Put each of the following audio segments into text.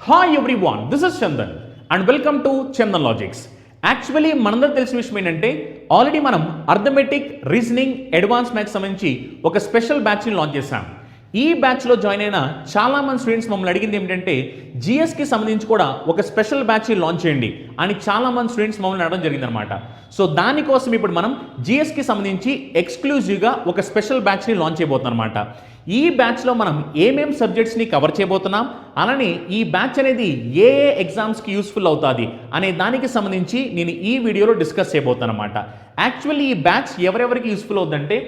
Hi everyone, this is Chandan and welcome to Chandan logics. Actually మనందరూ తెలిసిన విషయం ఏంటంటే ఆల్రెడీ మనం అర్థమెటిక్, రీజనింగ్, అడ్వాన్స్ మ్యాథ్స్ సంబంధించి ఒక స్పెషల్ బ్యాచ్ని లాంచ్ చేశాం. ఈ బ్యాచ్లో జాయిన్ అయిన చాలా మంది స్టూడెంట్స్ మమ్మల్ని అడిగింది ఏమిటంటే జిఎస్కి సంబంధించి కూడా ఒక స్పెషల్ బ్యాచ్ని లాంచ్ చేయండి అని చాలా మంది స్టూడెంట్స్ మమ్మల్ని అడగడం జరిగిందనమాట. సో దానికోసం ఇప్పుడు మనం జిఎస్కి సంబంధించి ఎక్స్క్లూజివ్గా ఒక స్పెషల్ బ్యాచ్ని లాంచ్ చేయబోతున్నాం అనమాట. ఈ బ్యాచ్లో మనం ఏమేం సబ్జెక్ట్స్ని కవర్ చేయబోతున్నాం, అలానే ఈ బ్యాచ్ అనేది ఏ ఎగ్జామ్స్కి యూస్ఫుల్ అవుతుంది అనే దానికి సంబంధించి నేను ఈ వీడియోలో డిస్కస్ చేయబోతాను అనమాట. యాక్చువల్లీ ఈ బ్యాచ్ ఎవరెవరికి యూస్ఫుల్ అవుతుందంటే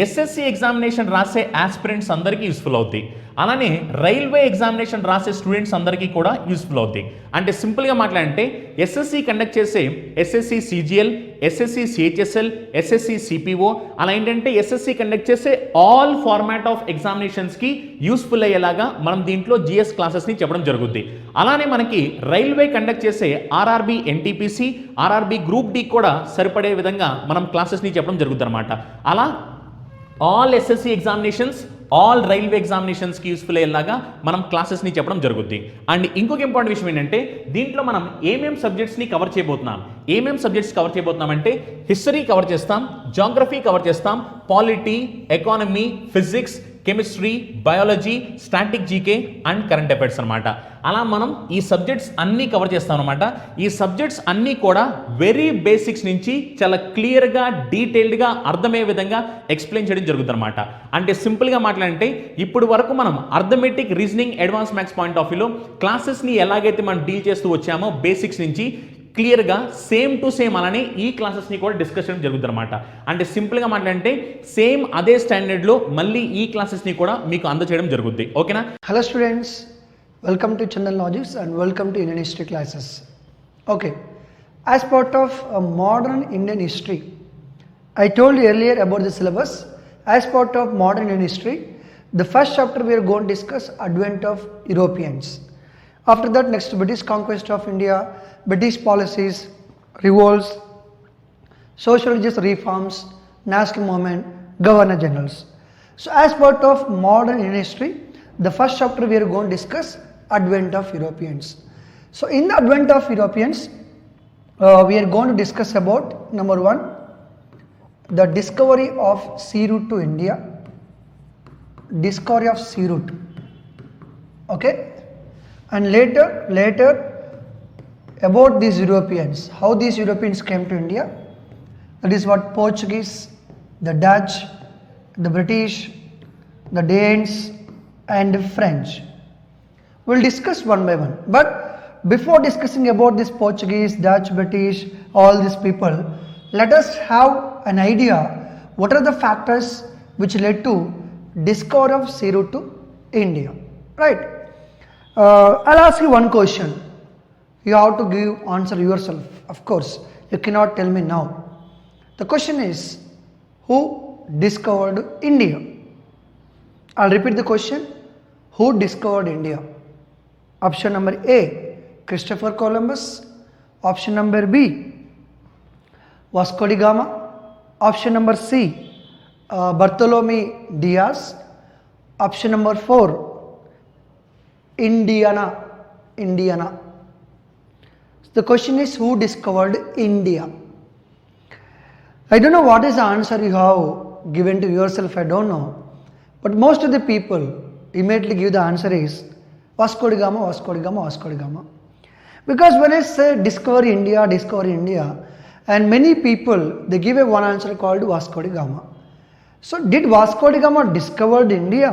ఎస్ఎస్సి ఎగ్జామినేషన్ రాసే ఆస్పిరెంట్స్ అందరికీ యూస్ఫుల్ అవుతాయి, అలానే రైల్వే ఎగ్జామినేషన్ రాసే స్టూడెంట్స్ అందరికీ కూడా యూస్ఫుల్ అవుతాయి. అంటే సింపుల్గా మాట్లాడంటే ఎస్ఎస్సి కండక్ట్ చేసే SSC CGL, SSC CHSL, SSC CPO, అలా ఏంటంటే ఎస్ఎస్సి కండక్ట్ చేసే ఆల్ ఫార్మాట్ ఆఫ్ ఎగ్జామినేషన్స్కి యూస్ఫుల్ అయ్యేలాగా మనం దీంట్లో జిఎస్ క్లాసెస్ని చెప్పడం జరుగుద్ది. అలానే మనకి రైల్వే కండక్ట్ చేసే RRB NTPC, RRB group D కూడా సరిపడే విధంగా మనం క్లాసెస్ని చెప్పడం జరుగుతుంది అనమాట. అలా all SSC examinations, all railway ఎగ్జామినేషన్స్కి యూస్ఫుల్ అయ్యేలాగా మనం క్లాసెస్ని చెప్పడం జరుగుద్ది. అండ్ ఇంకొక ఇంపార్టెంట్ విషయం ఏంటంటే దీంట్లో మనం ఏమేం సబ్జెక్ట్స్ని కవర్ చేయబోతున్నాం. ఏమేం సబ్జెక్ట్స్ కవర్ చేయబోతున్నాం అంటే హిస్టరీ కవర్ చేస్తాం, జాగ్రఫీ కవర్ చేస్తాం, polity, economy, physics, chemistry, biology, static GK and current affairs అనమాట. అలా మనం ఈ సబ్జెక్ట్స్ అన్నీ కవర్ చేస్తాం అనమాట. ఈ సబ్జెక్ట్స్ అన్నీ కూడా వెరీ బేసిక్స్ నుంచి చాలా క్లియర్గా, డీటెయిల్డ్గా అర్థమయ్యే విధంగా ఎక్స్ప్లెయిన్ చేయడం జరుగుతుంది అనమాట. అంటే సింపుల్గా మాట్లాడంటే ఇప్పుడు వరకు మనం arithmetic, reasoning, advance maths point of వ్యూలో క్లాసెస్ని ఎలాగైతే మనం డీల్ చేస్తూ వచ్చామో బేసిక్స్ నుంచి క్లియర్గా సేమ్ టు సేమ్ అలానే ఈ క్లాసెస్ని కూడా డిస్కస్ చేయడం జరుగుతుంది అనమాట. అంటే సింపుల్గా మాట్లాడంటే సేమ్ అదే స్టాండర్డ్లో మళ్ళీ ఈ క్లాసెస్ని కూడా మీకు అందజేయడం జరుగుద్ది. ఓకేనా? Hello students, welcome to Chandan Logics and welcome to Indian History classes. Okay, as part of modern Indian history, I told you earlier about the syllabus. As part of modern Indian history, the first chapter we are going to discuss advent of Europeans. After that, next British conquest of India, British policies, revolts, social religious reforms, national movement, governor generals. So as part of modern Indian history, the first chapter we are going to discuss advent of Europeans. So in the advent of Europeans, we are going to discuss about number one, the discovery of sea route to India, discovery of sea route, okay, and later about these Europeans, how these Europeans came to India. That is what Portuguese, the Dutch, the British, the Danes and the French. We'll discuss one by one. But before discussing about this Portuguese, Dutch, British, all these people, let us have an idea what are the factors which led to discovery of sea route to India, right? I'll ask you one question. You have to give answer yourself. Of course, you cannot tell me now. The question is, who discovered India? I'll repeat the question. Who discovered India? Option number A, Christopher Columbus. Option number B, Vasco da Gama. Option number C, Bartholomew Diaz. Option number 4, Indiana. The question is, who discovered India? I don't know what is the answer you have given to yourself, I don't know. But most of the people immediately give the answer is Vasco da Gama. Because when I say discover India, and many people, they give a one answer called Vasco da Gama. So did Vasco da Gama discovered India?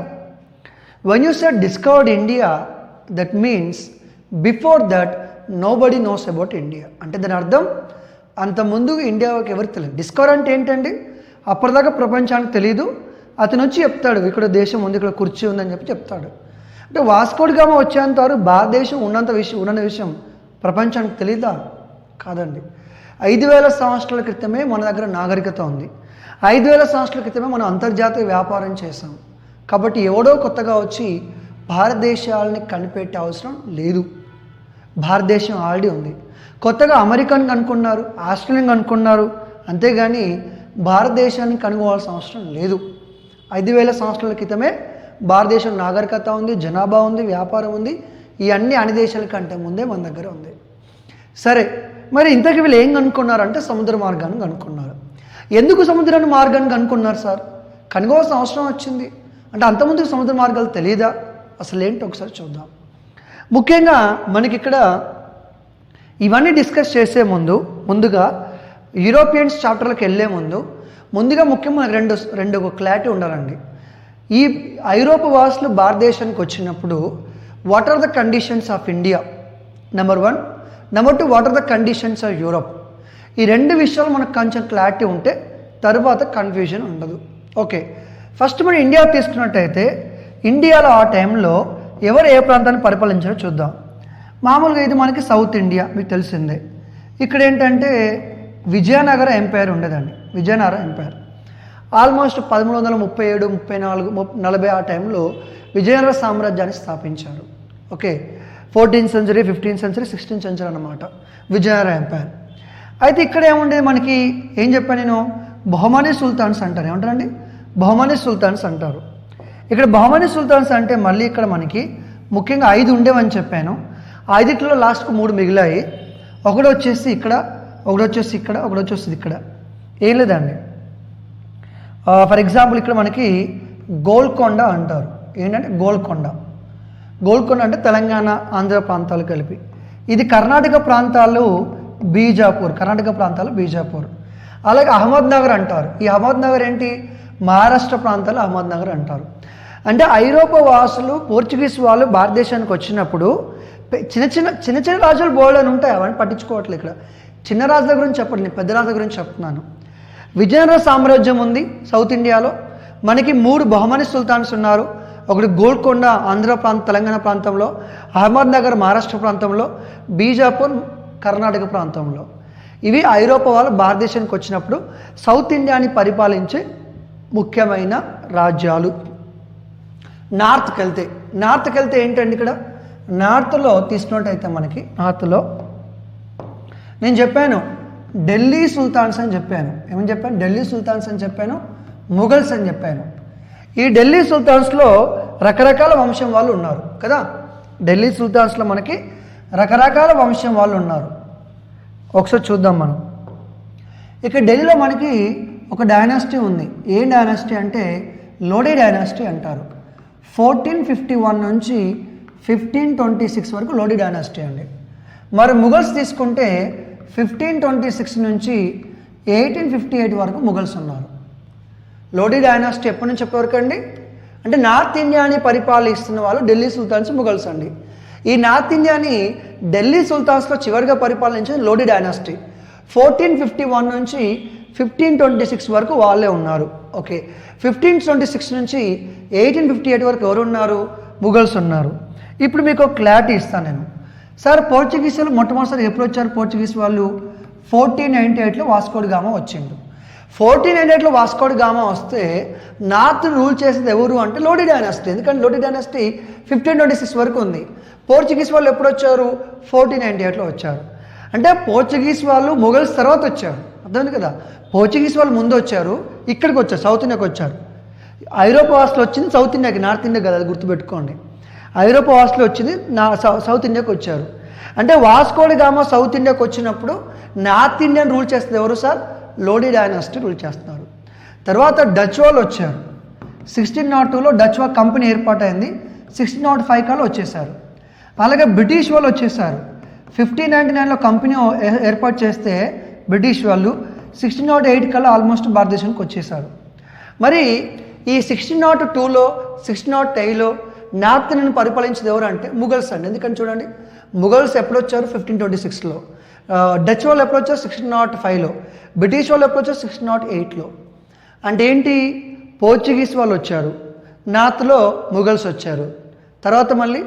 When you said discovered India, that means before that nobody knows about India. అంటే దాని అర్థం అంత ముందు ఇండియాకి ఎవరికి తెలియదు. Discover అంటే ఏంటండి, అప్పటిదాకా ప్రపంచానికి తెలియదు, అతను వచ్చి చెప్తాడు ఇక్కడ దేశం ఉంది, ఇక్కడ కుర్చీ ఉందని చెప్తాడు. అంటే వాస్కో డి గామా వచ్చేంత వరకు భారతదేశం ఉన్న విషయం ప్రపంచానికి తెలీదా? కాదండి. 5000 సంవత్సరాల క్రితమే మన దగ్గర నాగరికత ఉంది. 5000 సంవత్సరాల క్రితమే మనం అంతర్జాతీయ వ్యాపారం చేసాం. కాబట్టి ఎవడో కొత్తగా వచ్చి భారతదేశాలని కనిపెట్టే అవసరం లేదు. భారతదేశం ఆల్రెడీ ఉంది. కొత్తగా అమెరికన్ కనుక్కున్నారు, ఆస్ట్రేలియన్ కనుక్కున్నారు, అంతేగాని భారతదేశాన్ని కనుగోవాల్సిన అవసరం లేదు. 5000 సంవత్సరాల క్రితమే భారతదేశం నాగరికత ఉంది, జనాభా ఉంది, వ్యాపారం ఉంది, ఈ అన్ని దేశాల కంటే ముందే మన దగ్గర ఉంది. సరే, మరి ఇంతకీ వీళ్ళు ఏం కనుక్కున్నారంటే సముద్ర మార్గాన్ని కనుక్కున్నారు. ఎందుకు సముద్రాన్ని మార్గాన్ని కనుక్కున్నారు సార్? కనుగోవాల్సిన అవసరం వచ్చింది అంటే అంతకుముందు సముద్ర మార్గాలు తెలియదా? అసలు ఏంటి ఒకసారి చూద్దాం. ముఖ్యంగా మనకి ఇక్కడ ఇవన్నీ డిస్కస్ చేసే ముందుగా యూరోపియన్స్ చాప్టర్లకు వెళ్ళే ముందుగా ముఖ్యంగా రెండు క్లారిటీ ఉండాలండి. ఈ ఐరోపా వాసులు భారతదేశానికి వచ్చినప్పుడు what are the conditions of India number 1, number 2 what are the conditions of Europe. ఈ రెండు విషయాలు మనకు కొంచెం క్లారిటీ ఉంటే తర్వాత కన్ఫ్యూజన్ ఉండదు. ఓకే, ఫస్ట్ మనం ఇండియా తీసుకున్నట్టయితే ఇండియాలో ఆ టైంలో ఎవరు ఏ ప్రాంతాన్ని పరిపాలించారో చూద్దాం. మామూలుగా ఇది మనకి సౌత్ ఇండియా మీకు తెలిసిందే. ఇక్కడ ఏంటంటే విజయనగర ఎంపైర్ ఉండేదండి. విజయనగర ఎంపైర్ ఆల్మోస్ట్ 1337, 34, 40 ఆ టైంలో విజయనగర సామ్రాజ్యాన్ని స్థాపించారు. Okay, 14th century, 15th century, 16th century అన్నమాట విజయనగర ఎంపైర్. అయితే ఇక్కడ ఏముండేది మనకి ఏం చెప్పాను నేను, బహుమనీ సుల్తాన్స్ అంటారు. ఏమంటారండి? బహుమనీ సుల్తాన్స్ అంటారు. ఇక్కడ బహుమనీ సుల్తాన్స్ అంటే మళ్ళీ ఇక్కడ మనకి ముఖ్యంగా 5 ఉండేవని చెప్పాను. 5లో లాస్ట్కు 3 మిగిలాయి. ఒకటి వచ్చేసి ఇక్కడ, ఒకటి వచ్చేసి ఇక్కడ, ఒకటి వచ్చేసి ఇక్కడ. ఏం లేదండి, ఫర్ ఎగ్జాంపుల్ ఇక్కడ మనకి గోల్కొండ అంటారు. ఏంటంటే గోల్కొండ అంటే తెలంగాణ, ఆంధ్ర ప్రాంతాలు కలిపి. ఇది కర్ణాటక ప్రాంతాలు బీజాపూర్. అలాగే అహ్మద్నగర్ అంటారు. ఈ అహ్మద్నగర్ ఏంటి? మహారాష్ట్ర ప్రాంతాలు అహ్మద్నగర్ అంటారు. అంటే ఐరోపా వాసులు, పోర్చుగీస్ వాళ్ళు భారతదేశానికి వచ్చినప్పుడు చిన్న రాజులు బోర్డు అని ఉంటాయి, అవన్నీ పట్టించుకోవట్లేదు. ఇక్కడ చిన్న రాజుల గురించి చెప్పండి, పెద్ద రాజుల గురించి చెప్తున్నాను. విజయనగర సామ్రాజ్యం ఉంది సౌత్ ఇండియాలో. మనకి 3 బహుమనీ సుల్తాన్స్ ఉన్నారు. ఒకటి గోల్కొండ తెలంగాణ ప్రాంతంలో, అహ్మద్నగర్ మహారాష్ట్ర ప్రాంతంలో, బీజాపూర్ కర్ణాటక ప్రాంతంలో. ఇవి ఐరోపా వాళ్ళు భారతదేశానికి వచ్చినప్పుడు సౌత్ ఇండియాని పరిపాలించే ముఖ్యమైన రాజ్యాలు. నార్త్కి వెళ్తే ఏంటండి, ఇక్కడ నార్త్లో తీసుకున్నట్టయితే మనకి నార్త్లో నేను చెప్పాను ఢిల్లీ సుల్తాన్స్ అని చెప్పాను. ఏమని చెప్పాను? ఢిల్లీ సుల్తాన్స్ అని చెప్పాను, ముఘల్స్ అని చెప్పాను. ఈ ఢిల్లీ సుల్తాన్స్లో రకరకాల వంశం వాళ్ళు ఉన్నారు కదా. ఢిల్లీ సుల్తాన్స్లో మనకి రకరకాల వంశం వాళ్ళు ఉన్నారు. ఒకసారి చూద్దాం మనం. ఇక్కడ ఢిల్లీలో మనకి ఒక డైనాసిటీ ఉంది. ఏ డైనాసిటీ అంటే లోడీ డైనాసిటీ అంటారు. 1451 నుంచి 1526 వరకు లోడీ డైనాసిటీ అండి. మరి ముఘల్స్ తీసుకుంటే 1526 నుంచి 1858 వరకు ముఘల్స్ ఉన్నారు. లోడీ డైనాసిటీ ఎప్పటి నుంచి ఎప్పటి వరకు అండి అంటే నార్త్ ఇండియాని పరిపాలిస్తున్న వాళ్ళు ఢిల్లీ సుల్తాన్స్, ముఘల్స్ అండి. ఈ నార్త్ ఇండియాని ఢిల్లీ సుల్తాన్స్లో చివరిగా పరిపాలించిన లోడీ డైనాసిటీ 1451 నుంచి 1526 వరకు వాళ్ళే ఉన్నారు. ఓకే, 1526 నుంచి 1858 వరకు ఎవరు ఉన్నారు? ముఘల్స్ ఉన్నారు. ఇప్పుడు మీకు ఒక క్లారిటీ ఇస్తాను నేను. సార్ పోర్చుగీస్ వాళ్ళు మొట్టమొదటిసారి ఎప్పుడు వచ్చారు? పోర్చుగీస్ వాళ్ళు 1498లో వాస్కో డి గామా వచ్చిండు. 1498లో వాస్కో డి గామా వస్తే నార్త్ రూల్ చేసేది ఎవరు అంటే లోడీ డైనాసిటీ. ఎందుకంటే లోడీ డైనాసిటీ 1526 వరకు ఉంది. పోర్చుగీస్ వాళ్ళు ఎప్పుడు వచ్చారు? 1498లో వచ్చారు. అంటే పోర్చుగీస్ వాళ్ళు ముఘల్స్ తర్వాత వచ్చారు. అర్థమైంది కదా. పోర్చుగీస్ వాళ్ళు ముందు వచ్చారు, ఇక్కడికి వచ్చారు, సౌత్ ఇండియాకి వచ్చారు. ఐరోపా వాసులు వచ్చింది సౌత్ ఇండియాకి, నార్త్ ఇండియా కదా, అది గుర్తుపెట్టుకోండి. ఐరోపా వాసులు వచ్చింది సౌత్ ఇండియాకి వచ్చారు. అంటే వాస్కో డి గామా సౌత్ ఇండియాకి వచ్చినప్పుడు నార్త్ ఇండియన్ రూల్ చేస్తుంది ఎవరు సార్? లోడీ డైనాసిటీ రూల్ చేస్తున్నారు. తర్వాత డచ్ వాళ్ళు వచ్చారు. 1602లో డచ్ కంపెనీ ఏర్పాటైంది. 1605 కల్లా వచ్చేసారు. అలాగే బ్రిటిష్ వాళ్ళు వచ్చేసారు. 1599లో కంపెనీ ఏర్పాటు చేస్తే బ్రిటిష్ వాళ్ళు 1608 కల్లా ఆల్మోస్ట్ భారతదేశానికి వచ్చేసారు. మరి ఈ 1602లో 1608లో నార్త్ ఇండియన్ పరిపాలించేది ఎవరు అంటే ముఘల్స్ అండి. ఎందుకంటే చూడండి, ముఘల్స్ ఎప్పుడు వచ్చారు? 1526లో. డచ్ వాళ్ళు ఎప్పుడు వచ్చారు? 1605లో. బ్రిటిష్ వాళ్ళు ఎప్పుడు వచ్చారు? 1608లో. అంటే ఏంటి? పోర్చుగీస్ వాళ్ళు వచ్చారు, నార్త్లో ముఘల్స్ వచ్చారు, తర్వాత మళ్ళీ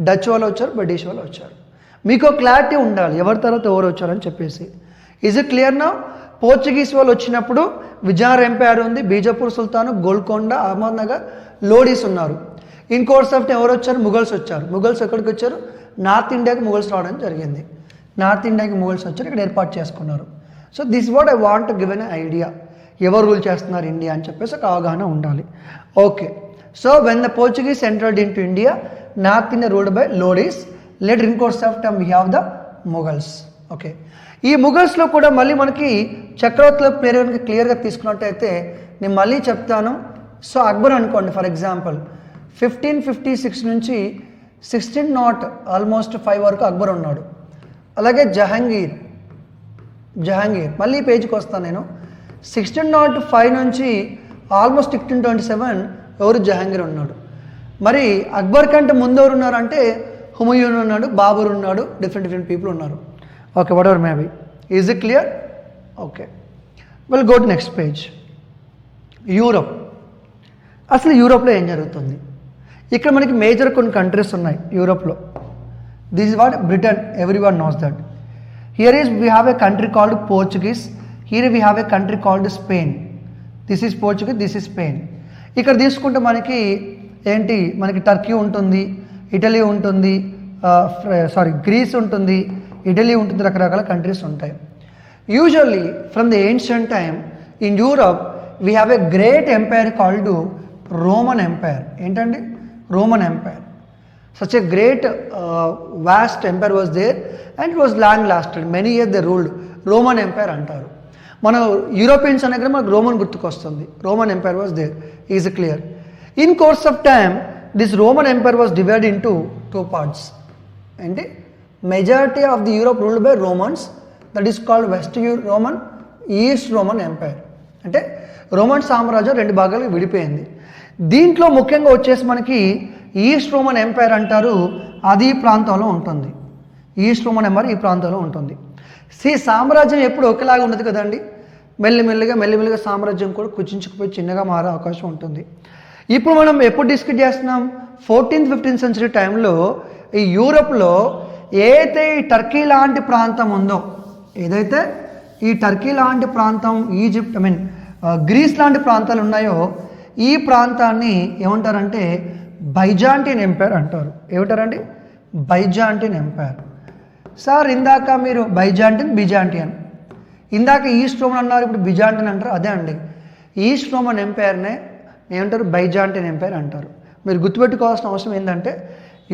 డచ్ వాళ్ళు వచ్చారు, బ్రిటిష్ వాళ్ళు వచ్చారు. మీకు క్లారిటీ ఉండాలి ఎవరి తర్వాత ఎవరు వచ్చారని చెప్పేసి. ఈజ్ ఇట్ క్లియర్ నా? పోర్చుగీస్ వాళ్ళు వచ్చినప్పుడు విజయనగర ఎంపైర్ ఉంది, బీజాపూర్ సుల్తాను, గోల్కొండ, అహ్మద్నగర్, లోడీస్ ఉన్నారు. ఇన్ కోర్స్ ఆఫ్ ఎవరు వచ్చారు? ముఘల్స్ వచ్చారు. ముఘల్స్ ఎక్కడికి వచ్చారు? నార్త్ ఇండియాకి ముఘల్స్ రావడం జరిగింది. నార్త్ ఇండియాకి ముఘల్స్ వచ్చారు, ఇక్కడ ఏర్పాటు చేసుకున్నారు. So this what I want to give an idea, ఎవరు రూల్ చేస్తున్నారు ఇండియా అని చెప్పేసి ఒక అవగాహన ఉండాలి. Okay, so when the Portuguese entered in to India, north India ruled by Lodis later in course of time we have the Mughals. Okay, ఈ మొఘల్స్లో కూడా మళ్ళీ మనకి చక్రవర్తుల పేరు కనుక క్లియర్గా తీసుకున్నట్టయితే నేను మళ్ళీ చెప్తాను. సో అక్బర్ అనుకోండి ఫర్ ఎగ్జాంపుల్ 1556 నుంచి 1605 ఆల్మోస్ట్ 5 వరకు అక్బర్ ఉన్నాడు. అలాగే జహాంగీర్ మళ్ళీ ఈ పేజీకి వస్తాను నేను. 1605 నుంచి ఆల్మోస్ట్ 1627 ఎవరు జహాంగీర్ ఉన్నాడు. మరి అక్బర్ కంటే ముందు ఎవరు ఉన్నారంటే హుమయూన్ ఉన్నాడు, బాబర్ ఉన్నాడు, డిఫరెంట్ పీపుల్ ఉన్నారు. Okay, what ever maybe. Is it clear? Okay, well go to next page. Europe. అసలు యూరోప్లో ఏం జరుగుతుంది? ఇక్కడ మనకి మేజర్ కొన్ని కంట్రీస్ ఉన్నాయి యూరోప్లో. This is what Britain, every one knows that. Here is we have a country called Portuguese, here we have a country called Spain. This is Portuguese, this is Spain. ఇక్కడ తీసుకుంటే మనకి ఏంటి, మనకి Turkey ఉంటుంది, Italy ఉంటుంది, grace ఉంటుంది, Italy ఉంటుంది, రకరకాల కంట్రీస్ ఉంటాయి. Usually from the ancient time in Europe we have a great empire called Roman empire. ఏంటండి? Roman empire. Such a great vast empire was there and it was long lasted. Many years they ruled. Roman empire అంటారు. మన Europeans అనగానే మనకు Roman గుర్తుకొస్తుంది. Roman empire was there. Is clear? In course of time this Roman empire was divide into 2 parts. అంటే majority of the Europe ruled by Romans, that is called west Roman, east Roman empire. అంటే Roman సామ్రాజ్యం 2 భాగాలకు విడిపోయింది. దీంట్లో ముఖ్యంగా వచ్చేసి మనకి east Roman empire అంటారు, అది ఈ ప్రాంతంలో ఉంటుంది. ఈస్ట్ రోమన్ ఎంపైర్ ఈ ప్రాంతంలో ఉంటుంది. సామ్రాజ్యం ఎప్పుడు ఒకేలాగా ఉండదు కదండి. మెల్లిమెల్లిగా సామ్రాజ్యం కూడా కుచించుకుపోయి చిన్నగా మారే అవకాశం ఉంటుంది. ఇప్పుడు మనం ఎప్పుడు డిస్కస్ చేస్తున్నాం? 14th 15th century టైంలో ఈ యూరోప్లో ఏదైతే ఈ టర్కీ లాంటి ప్రాంతం ఉందో, ఏదైతే ఈ టర్కీ లాంటి ప్రాంతం, ఈజిప్ట్ గ్రీస్ లాంటి ప్రాంతాలు ఉన్నాయో, ఈ ప్రాంతాన్ని ఏమంటారంటే బైజాంటిన్ ఎంపైర్ అంటారు. ఏమంటారండి? Byzantine umpire. సార్ ఇందాక మీరు బిజాంటియన్, ఇందాక ఈస్ట్ రోమన్ అన్నారు, ఇప్పుడు బిజాంటిన్ అంటారు. అదే అండి, ఈస్ట్ రోమన్ ఎంపైర్నే ఏమంటారు? బైజాంటిన్ ఎంపైర్ అంటారు. మీరు గుర్తుపెట్టుకోవాల్సిన అవసరం ఏంటంటే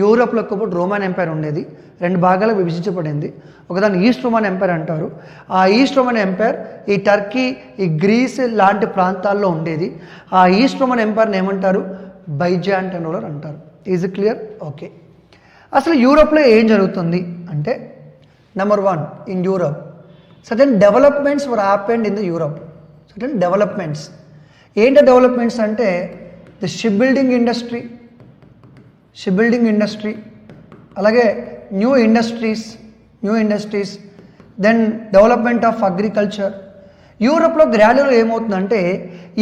యూరోప్లో ఒకప్పుడు రోమన్ ఎంపైర్ ఉండేది, 2 భాగాలకు విభజించబడింది. ఒకదాన్ని ఈస్ట్ రోమన్ ఎంపైర్ అంటారు. ఆ ఈస్ట్ రోమన్ ఎంపైర్ ఈ టర్కీ, ఈ గ్రీస్ లాంటి ప్రాంతాల్లో ఉండేది. ఆ ఈస్ట్ రోమన్ ఎంపైర్ని ఏమంటారు? బైజాంటిన్ రూలర్ అంటారు. Is it clear? ఓకే, అసలు యూరోప్లో ఏం జరుగుతుంది అంటే, number 1 in Europe certain developments were happened in the Europe. Certain developments. ఏంటి డెవలప్మెంట్స్ అంటే ది షిప్ బిల్డింగ్ ఇండస్ట్రీ, అలాగే new industries, then development of agriculture. యూరోప్లో గ్రాడ్యువల్గా ఏమవుతుందంటే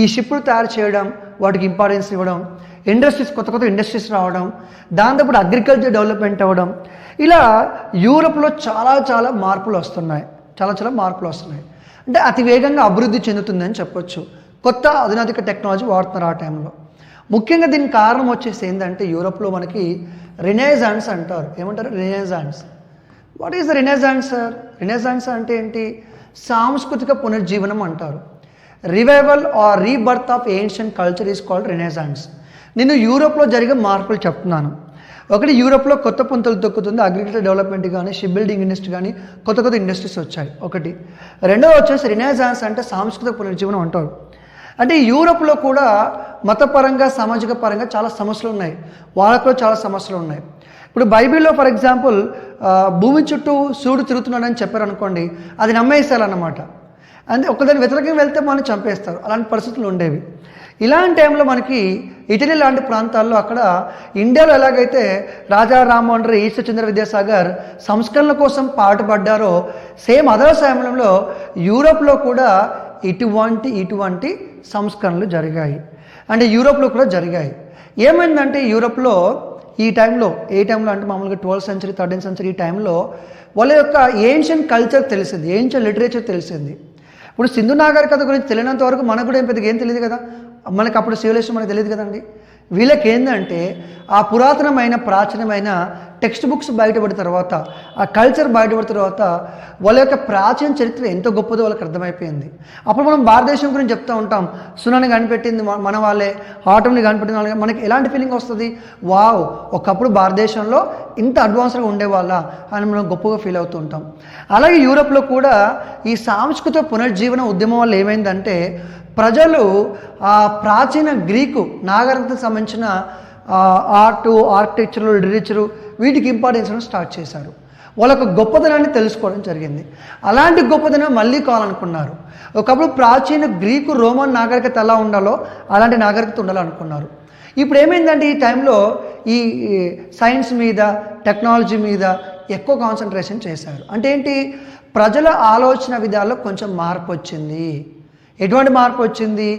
ఈ షిప్లు తయారు చేయడం, వాటికి ఇంపార్టెన్స్ ఇవ్వడం, కొత్త ఇండస్ట్రీస్ రావడం, దాంతోపాటు అగ్రికల్చర్ డెవలప్మెంట్ అవ్వడం, ఇలా యూరోప్లో చాలా మార్పులు వస్తున్నాయి. అంటే అతి వేగంగా అభివృద్ధి చెందుతుందని చెప్పొచ్చు. కొత్త అధునాతిక టెక్నాలజీ వాడుతున్నారు ఆ టైంలో. ముఖ్యంగా దీనికి కారణం వచ్చేసి ఏంటంటే యూరోప్లో మనకి రినైజాన్స్ అంటారు. ఏమంటారు? Renaissance. What is the renaissance sir? Renaissance అంటే ఏంటి? సాంస్కృతిక పునర్జీవనం అంటారు. Revival or rebirth of ancient culture is called renaissance. నేను యూరోప్లో జరిగే మార్పులు చెప్తున్నాను. ఒకటి, యూరోప్లో కొత్త పుంతలు తొక్కుతుంది, అగ్రికల్చర్ డెవలప్మెంట్ కానీ, షిప్ బిల్డింగ్ ఇండస్ట్రీ కానీ, కొత్త ఇండస్ట్రీస్ వచ్చాయి ఒకటి. రెండోది వచ్చేసి రినైజాన్స్ అంటే సాంస్కృతిక పునర్జీవనం అంటారు. అంటే యూరోప్లో కూడా మతపరంగా, సామాజిక పరంగా చాలా సమస్యలు ఉన్నాయి. వాళ్ళకు చాలా సమస్యలు ఉన్నాయి. ఇప్పుడు బైబిల్లో ఫర్ ఎగ్జాంపుల్ భూమి చుట్టూ సూర్యుడు తిరుగుతున్నాడని చెప్పారు అనుకోండి, అది నమ్మేస్తారన్నమాట. అంటే ఒకదాని వ్యతిరేకంగా వెళ్తే మనం చంపేస్తారు. అలాంటి పరిస్థితులు ఉండేవి. ఇలాంటి టైంలో మనకి ఇటలీ లాంటి ప్రాంతాల్లో, అక్కడ ఇండియాలో ఎలాగైతే రాజా రామ్మోహన్ రాయ్, ఈశ్వరచంద్ర విద్యాసాగర్ సంస్కరణల కోసం పాటుపడ్డారో, సేమ్ అదే సమయంలో యూరోప్లో కూడా ఇటువంటి సంస్కరణలు జరిగాయి. అంటే యూరోప్లో కూడా జరిగాయి. ఏమైందంటే యూరోప్లో ఈ టైంలో, ఏ టైంలో అంటే మామూలుగా 12th century 13th century ఈ టైంలో వాళ్ళ యొక్క ఏన్షియంట్ కల్చర్ తెలిసింది, ఏన్షియంట్ లిటరేచర్ తెలిసింది. ఇప్పుడు సింధు నాగరికత గురించి తెలియనంత వరకు మనకు కూడా పెద్దగా ఏం తెలియదు కదా. మనకు అప్పుడు సివిలైజేషన్ మనకు తెలియదు కదండి. వీళ్ళకి ఏంటంటే ఆ పురాతనమైన ప్రాచీనమైన టెక్స్ట్ బుక్స్ బయటపడిన తర్వాత, ఆ కల్చర్ బయటపడిన తర్వాత వాళ్ళ యొక్క ప్రాచీన చరిత్ర ఎంత గొప్పదో వాళ్ళకి అర్థమైపోయింది. అప్పుడు మనం భారతదేశం గురించి చెప్తూ ఉంటాం, సునాని కనిపెట్టింది మన వాళ్ళే, ఆటంని కనిపెట్టిన వాళ్ళే. మనకి ఎలాంటి ఫీలింగ్ వస్తుంది? వావ్, ఒకప్పుడు భారతదేశంలో ఇంత అడ్వాన్స్గా ఉండేవాళ్ళ అని మనం గొప్పగా ఫీల్ అవుతూ ఉంటాం. అలాగే యూరోప్లో కూడా ఈ సాంస్కృతిక పునర్జీవన ఉద్యమం వల్ల ఏమైందంటే ప్రజలు ఆ ప్రాచీన గ్రీకు నాగరికతకు సంబంధించిన ఆర్టు, ఆర్కిటెక్చరు, లిటరేచరు వీటికి ఇంపార్టెన్స్ స్టార్ట్ చేశారు. వాళ్ళకు గొప్పతనాన్ని తెలుసుకోవడం జరిగింది. అలాంటి గొప్పతనం మళ్ళీ కావాలనుకున్నారు. ఒకప్పుడు ప్రాచీన గ్రీకు, రోమన్ నాగరికత ఎలా ఉండాలో అలాంటి నాగరికత ఉండాలనుకున్నారు. ఇప్పుడు ఏమైందంటే ఈ టైంలో ఈ సైన్స్ మీద, టెక్నాలజీ మీద ఎక్కువ కాన్సన్ట్రేషన్ చేశారు. అంటే ఏంటి? ప్రజల ఆలోచన విధాల్లో కొంచెం మార్పు వచ్చింది. ఎటువంటి మార్పు వచ్చింది?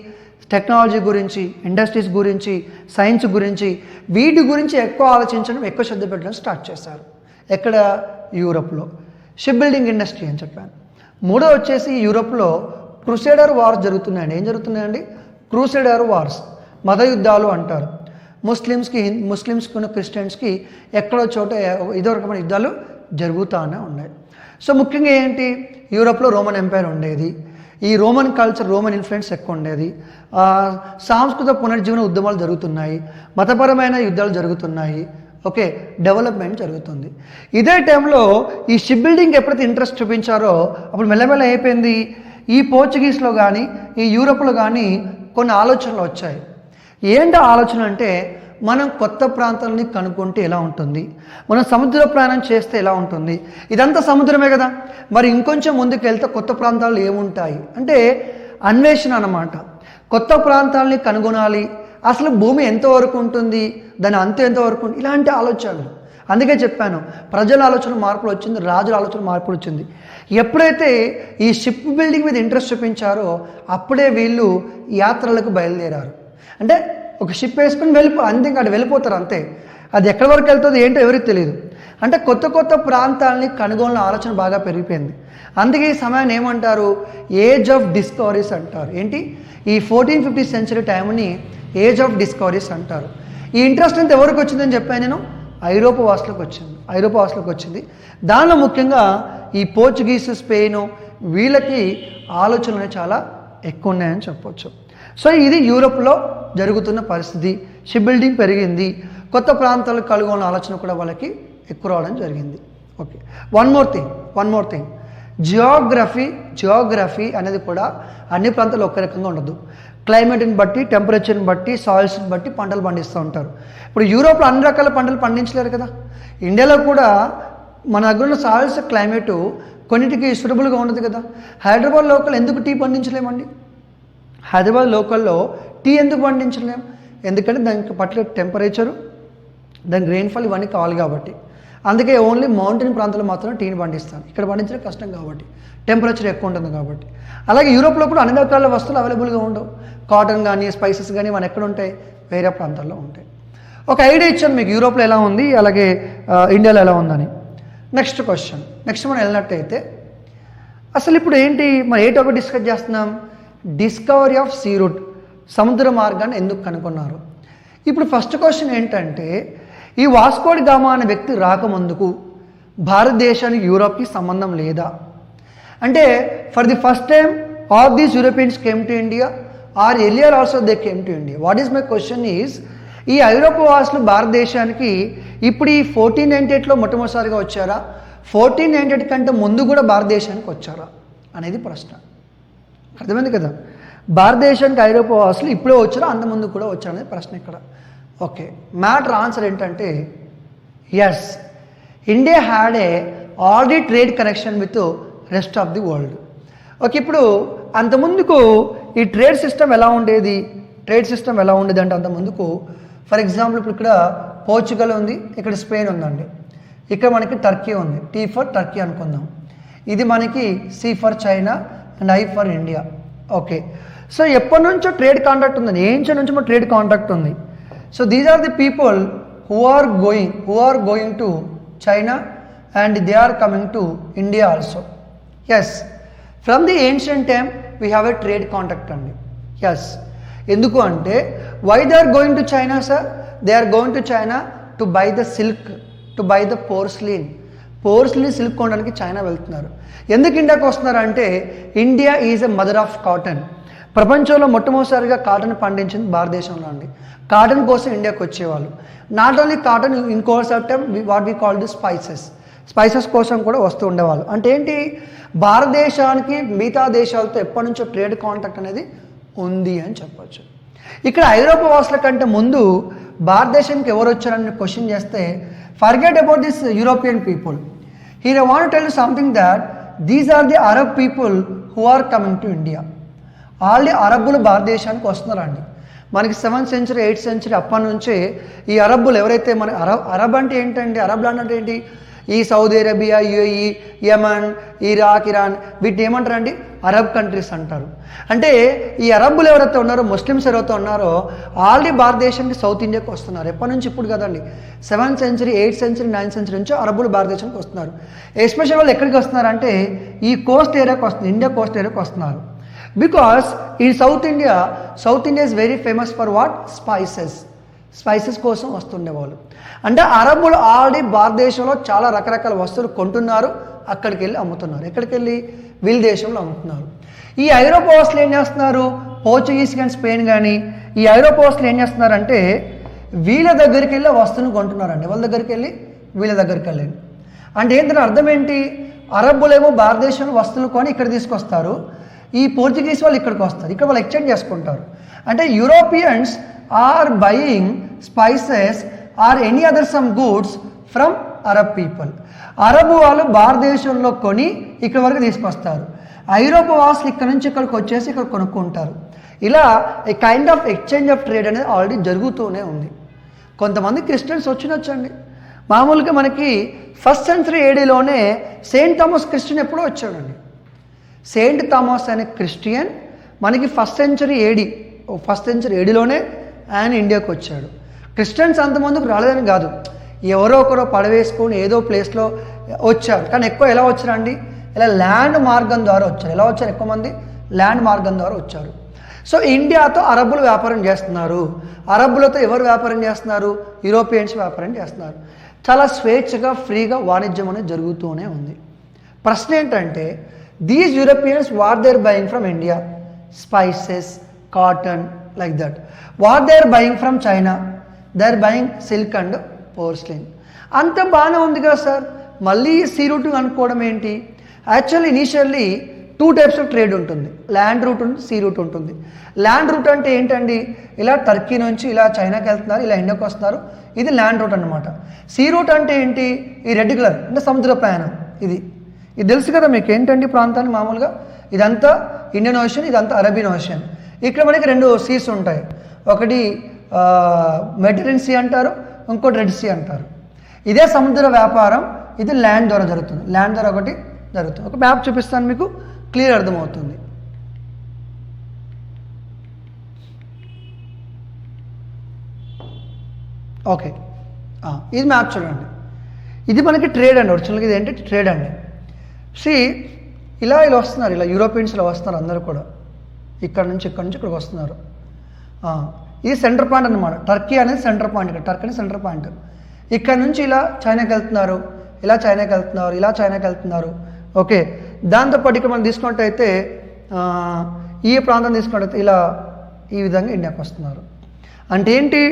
టెక్నాలజీ గురించి, ఇండస్ట్రీస్ గురించి, సైన్స్ గురించి, వీటి గురించి ఎక్కువ ఆలోచించడం, ఎక్కువ శ్రద్ధ పెట్టడం స్టార్ట్ చేశారు. ఎక్కడ? యూరోప్లో. షిప్ బిల్డింగ్ ఇండస్ట్రీ అని చెప్పాను. మూడో వచ్చేసి యూరోప్లో క్రూసేడర్ వార్స్ జరుగుతున్నాయండి. ఏం జరుగుతున్నాయండి? క్రూసేడర్ వార్స్, మత యుద్ధాలు అంటారు. ముస్లిమ్స్కి ఉన్న క్రిస్టియన్స్కి ఎక్కడో చోట ఇదో రకమైన యుద్ధాలు జరుగుతూనే ఉన్నాయి. సో ముఖ్యంగా ఏంటి? యూరోప్లో రోమన్ ఎంపైర్ ఉండేది. ఈ రోమన్ కల్చర్, రోమన్ ఇన్ఫ్లుయెన్స్ ఎక్కువ ఉండేది. సాంస్కృతిక పునర్జీవన ఉద్యమాలు జరుగుతున్నాయి, మతపరమైన యుద్ధాలు జరుగుతున్నాయి. ఓకే, డెవలప్మెంట్ జరుగుతుంది. ఇదే టైంలో ఈ షిప్ బిల్డింగ్ ఎప్పుడైతే ఇంట్రెస్ట్ చూపించారో అప్పుడు మెల్లమెల్ల అయిపోయింది. ఈ పోర్చుగీస్లో కానీ, ఈ యూరోప్లో కానీ కొన్ని ఆలోచనలు వచ్చాయి. ఏంటి ఆలోచన అంటే, మనం కొత్త ప్రాంతాలని కనుక్కుంటే ఎలా ఉంటుంది, మనం సముద్ర ప్రయాణం చేస్తే ఎలా ఉంటుంది, ఇదంతా సముద్రమే కదా, మరి ఇంకొంచెం ముందుకు వెళ్తే కొత్త ప్రాంతాలు ఏముంటాయి అంటే అన్వేషణ అన్నమాట. కొత్త ప్రాంతాలని కనుగొనాలి, అసలు భూమి ఎంతవరకు ఉంటుంది, దాని అంత ఎంతవరకు ఉంటుంది, ఇలాంటి ఆలోచనలు. అందుకే చెప్పాను, ప్రజల ఆలోచన మార్పులు వచ్చింది, రాజుల ఆలోచన మార్పులు వచ్చింది. ఎప్పుడైతే ఈ షిప్ బిల్డింగ్ మీద ఇంట్రెస్ట్ చూపించారో అప్పుడే వీళ్ళు యాత్రలకు బయలుదేరారు. అంటే ఒక షిప్ వేసుకుని అంతే, అక్కడ వెళ్ళిపోతారు అంతే. అది ఎక్కడి వరకు వెళ్తుందో ఏంటో ఎవరికి తెలియదు. అంటే కొత్త కొత్త ప్రాంతాలని కనుగొనే ఆలోచన బాగా పెరిగిపోయింది. అందుకే ఈ సమయాన్ని ఏమంటారు? ఏజ్ ఆఫ్ డిస్కవరీస్ అంటారు. ఏంటి? ఈ 1450 సెంచరీ టైంని ఏజ్ ఆఫ్ డిస్కవరీస్ అంటారు. ఈ ఇంట్రెస్ట్ అంతా ఎవరికి వచ్చిందని చెప్పాను నేను? ఐరోపా వాసులకు వచ్చింది. దానిలో ముఖ్యంగా ఈ పోర్చుగీస్, స్పెయిన్ వీళ్ళకి ఆలోచనలు చాలా ఎక్కువ ఉన్నాయని చెప్పొచ్చు. సో ఇది యూరోప్లో జరుగుతున్న పరిస్థితి. షిప్ బిల్డింగ్ పెరిగింది, కొత్త ప్రాంతాలకు కలుగొన్న ఆలోచన కూడా వాళ్ళకి ఎక్కువ రావడం జరిగింది. Okay, one more thing Geography అనేది కూడా అన్ని ప్రాంతాలు ఒకే రకంగా ఉండదు. క్లైమేట్ని బట్టి, టెంపరేచర్ని బట్టి, సాయిల్స్ని బట్టి పంటలు పండిస్తూ ఉంటారు. ఇప్పుడు యూరోప్లో అన్ని రకాల పంటలు పండించలేరు కదా. ఇండియాలో కూడా మన దగ్గర ఉన్న సాయిల్స్, క్లైమేటు కొన్నిటికి సూటబుల్గా ఉండదు కదా. హైదరాబాద్ లోకల్ ఎందుకు టీ పండించలేమండి? హైదరాబాద్ లోకల్లో టీ ఎందుకు పండించలేం? ఎందుకంటే దానికి పర్టికులర్ టెంపరేచరు, దానికి రెయిన్ఫాల్ ఇవన్నీ కావాలి కాబట్టి. అందుకే ఓన్లీ మౌంటైన్ ప్రాంతాల్లో మాత్రమే టీని పండిస్తాను. ఇక్కడ పండించడం కష్టం కాబట్టి, టెంపరేచర్ ఎక్కువ ఉంటుంది కాబట్టి. అలాగే యూరోప్లో కూడా అన్ని రకాల వస్తువులు అవైలబుల్గా ఉండవు. కాటన్ కానీ, స్పైసెస్ కానీ మన ఎక్కడ ఉంటాయి? వేరే ప్రాంతాల్లో ఉంటాయి. ఒక ఐడియా ఇచ్చాను మీకు యూరోప్లో ఎలా ఉంది, అలాగే ఇండియాలో ఎలా ఉందని. నెక్స్ట్ మనం వెళ్ళినట్టయితే అసలు ఇప్పుడు ఏంటి, మరి ఏ టాపిక్ డిస్కస్ చేస్తున్నాం? డిస్కవరీ ఆఫ్ సీ రూట్, సముద్ర మార్గాన్ని ఎందుకు కనుగొన్నారు. ఇప్పుడు ఫస్ట్ క్వశ్చన్ ఏంటంటే, ఈ వాస్కో డి గామా అనే వ్యక్తి రాకముందుకు భారతదేశానికి యూరోప్కి సంబంధం లేదా అంటే, for the first time all these Europeans came to India or earlier also they came to India. What is my question is, ఈ ఐరోపా వాసులు భారతదేశానికి ఇప్పుడు ఈ 1498లో మొట్టమొదటిసారిగా వచ్చారా, 1498 కంటే ముందు కూడా భారతదేశానికి వచ్చారా అనేది ప్రశ్న. అర్థమైంది కదా? భారతదేశానికి ఐరోపా వాసులు ఇప్పుడే వచ్చారా, అంత ముందు కూడా వచ్చారా అనేది ప్రశ్న ఇక్కడ. ఓకే, మ్యాటర్ ఆన్సర్ ఏంటంటే yes, India had a already trade connection with rest of the world. Okay, ఇప్పుడు అంతముందుకు ఈ ట్రేడ్ సిస్టమ్ ఎలా ఉండేది అంటే అంతముందుకు ఫర్ ఎగ్జాంపుల్ ఇప్పుడు ఇక్కడ పోర్చుగల్ ఉంది, ఇక్కడ స్పెయిన్ ఉందండి, ఇక్కడ మనకి టర్కీ ఉంది. టీ ఫర్ టర్కీ అనుకుందాం. ఇది మనకి C for China and I for India. Okay, so ఎప్పటి నుంచో ట్రేడ్ కాంటాక్ట్ ఉందండి, ఏన్షియెంట్ నుంచి మన ట్రేడ్ కాంటాక్ట్ ఉంది. So these are the people who are going to China and they are coming to India also. Yes, from the ancient time we have a trade contact అండి. Yes, ఎందుకు అంటే why they are going to China sir? They are going to China to buy the silk to buy the porcelain silk కొనడానికి China వెళ్తున్నారు. ఎందుకు ఇండియాకి వస్తున్నారు అంటే India is a mother of cotton. ప్రపంచంలో మొట్టమొదటిసారిగా కాటన్ పండించింది భారతదేశంలో అండి. కాటన్ కోసం ఇండియాకి వచ్చేవాళ్ళు. Not only cotton, in course of time what we call the spices కోసం కూడా వస్తూ ఉండేవాళ్ళు. అంటే ఏంటి, భారతదేశానికి మిగతా దేశాలతో ఎప్పటి నుంచో ట్రేడ్ కాంటాక్ట్ అనేది ఉంది అని చెప్పొచ్చు. ఇక్కడ ఐరోపా వాసుల కంటే ముందు భారతదేశానికి ఎవరు వచ్చారని క్వశ్చన్ చేస్తే forget about this European people. Here I want to tell you something that these are the Arab people who are coming to India. Already అరబ్బులు భారతదేశానికి వస్తున్నారండి. మనకి 7th century 8th century అప్పటి నుంచే ఈ అరబ్బులు ఎవరైతే మన అరబ్ అంటే ఏంటండి, అరబ్లు అంటే ఏంటి, ఈ Saudi Arabia, UAE, Yemen, Iraq, Iran వీటిని ఏమంటారండి, అరబ్ కంట్రీస్ అంటారు. అంటే ఈ అరబ్బులు ఎవరైతే ఉన్నారో, ముస్లిమ్స్ ఎవరైతే ఉన్నారో ఆల్రెడీ భారతదేశానికి సౌత్ ఇండియాకి వస్తున్నారు. ఎప్పటి నుంచి, ఇప్పుడు కదండి, 7th century 8th century 9th century నుంచి అరబ్బులు భారతదేశానికి వస్తున్నారు. ఎస్పెషల్ వాళ్ళు ఎక్కడికి వస్తున్నారంటే ఈ కోస్ట్ ఏరియాకి వస్తున్నారు, ఇండియా కోస్ట్ ఏరియాకి వస్తున్నారు. బికాస్ ఈ south India is very famous for what, spices కోసం వస్తుండేవాళ్ళు. అంటే అరబ్బులు ఆల్రెడీ భారతదేశంలో చాలా రకరకాల వస్తువులు కొంటున్నారు, అక్కడికి వెళ్ళి అమ్ముతున్నారు. ఎక్కడికి వెళ్ళి, వీళ్ళ దేశంలో అమ్ముతున్నారు. ఈ ఐరోపా వాసులు ఏం చేస్తున్నారు, పోర్చుగీస్ కానీ స్పెయిన్ కానీ ఈ ఐరోపా వాసులు ఏం చేస్తున్నారంటే వీళ్ళ దగ్గరికి వెళ్ళి వస్తువును కొంటున్నారండి. వాళ్ళ దగ్గరికి వెళ్ళి వీళ్ళ దగ్గరికి వెళ్ళి అంటే ఏంటంటే అర్థం ఏంటి, అరబ్బులేమో భారతదేశంలో వస్తువులు కొని ఇక్కడ తీసుకొస్తారు, ఈ పోర్చుగీస్ వాళ్ళు ఇక్కడికి వస్తారు, ఇక్కడ వాళ్ళు ఎక్స్చేంజ్ చేసుకుంటారు. అంటే Europeans are buying spices or any other some goods from Arab people. Arab వాళ్ళు భారతదేశంలో కొని ఇక్కడ వరకు తీసుకొస్తారు, ఐరోపా వాసులు ఇక్కడ నుంచి ఇక్కడికి వచ్చేసి ఇక్కడ కొనుక్కుంటారు. ఇలా a kind of exchange of trade అనేది ఆల్రెడీ జరుగుతూనే ఉంది. కొంతమంది క్రిస్టియన్స్ వచ్చినొచ్చండి. మామూలుగా మనకి 1st century ADలోనే సెయింట్ థామస్ క్రిస్టియన్ ఎప్పుడో వచ్చాడండి. సెయింట్ థామస్ అనే క్రిస్టియన్ మనకి 1st century ADలోనే ఆయన ఇండియాకి వచ్చాడు. క్రిస్టియన్స్ అంతమందికి రాలేదని కాదు, ఎవరో ఒకరో పడవేసుకొని ఏదో ప్లేస్లో వచ్చారు. కానీ ఎక్కువ ఎలా వచ్చారండి, ఇలా ల్యాండ్ మార్గం ద్వారా వచ్చారు. ఎలా వచ్చారు, ఎక్కువ మంది ల్యాండ్ మార్గం ద్వారా వచ్చారు. సో ఇండియాతో అరబ్బులు వ్యాపారం చేస్తున్నారు. అరబ్బులతో ఎవరు వ్యాపారం చేస్తున్నారు, యూరోపియన్స్ వ్యాపారం చేస్తున్నారు. చాలా స్వేచ్ఛగా ఫ్రీగా వాణిజ్యం అనేది జరుగుతూనే ఉంది. ప్రశ్న ఏంటంటే these Europeans what they are buying from India, spices, cotton, like that. What they are buying from China, they are buying silk and porcelain. అంత బాగానే ఉంది కదా సార్, మళ్ళీ సీ రూట్ అనుకోవడం ఏంటి? Actually initially 2 types of trade ఉంటుంది, land route ఉంటుంది, sea route ఉంటుంది. ల్యాండ్ రూట్ అంటే ఏంటండి, ఇలా టర్కీ నుంచి ఇలా చైనాకి వెళ్తున్నారు, ఇలా ఇండియాకి వస్తున్నారు, ఇది ల్యాండ్ రూట్ అనమాట. సీ రూట్ అంటే ఏంటి, ఈ రెడ్ కలర్ అంటే సముద్ర ప్రయాణం. ఇది తెలుసు కదా మీకు, ఏంటండి ప్రాంతాన్ని మామూలుగా ఇదంతా ఇండియన్ ఓషన్, ఇదంతా అరేబియన్ ఓషన్. ఇక్కడ మనకి 2 సీస్ ఉంటాయి, ఒకటి మెడిటరేనియన్ సీ అంటారు, ఇంకోటి రెడ్ సీ అంటారు. ఇదే సముద్ర వ్యాపారం, ఇది ల్యాండ్ ద్వారా జరుగుతుంది. ల్యాండ్ ద్వారా ఒకటి జరుగుతుంది. ఒక మ్యాప్ చూపిస్తాను మీకు, క్లియర్ అర్థమవుతుంది. ఓకే, ఇది మ్యాప్ చూడండి. ఇది మనకి ట్రేడ్ అండి, ఒరిజినల్గా ఇది ఏంటి ట్రేడ్ అండి. ఇలా వస్తున్నారు, ఇలా యూరోపియన్స్ ఇలా వస్తున్నారు అందరూ కూడా, ఇక్కడ నుంచి ఇక్కడికి వస్తున్నారు. ఇది సెంటర్ పాయింట్ అనమాట. టర్కీ అనేది సెంటర్ పాయింట్, ఇక్కడ టర్కీ అనేది సెంటర్ పాయింట్. ఇక్కడ నుంచి ఇలా చైనాకి వెళ్తున్నారు, ఇలా చైనాకి వెళ్తున్నారు, ఇలా చైనాకి వెళ్తున్నారు. ఓకే, దాంతోపాటు ఇక్కడ మనం తీసుకున్నట్టయితే ఈ ప్రాంతం తీసుకున్నట్టయితే ఇలా ఈ విధంగా ఇండియాకి వస్తున్నారు. అంటే ఏంటి,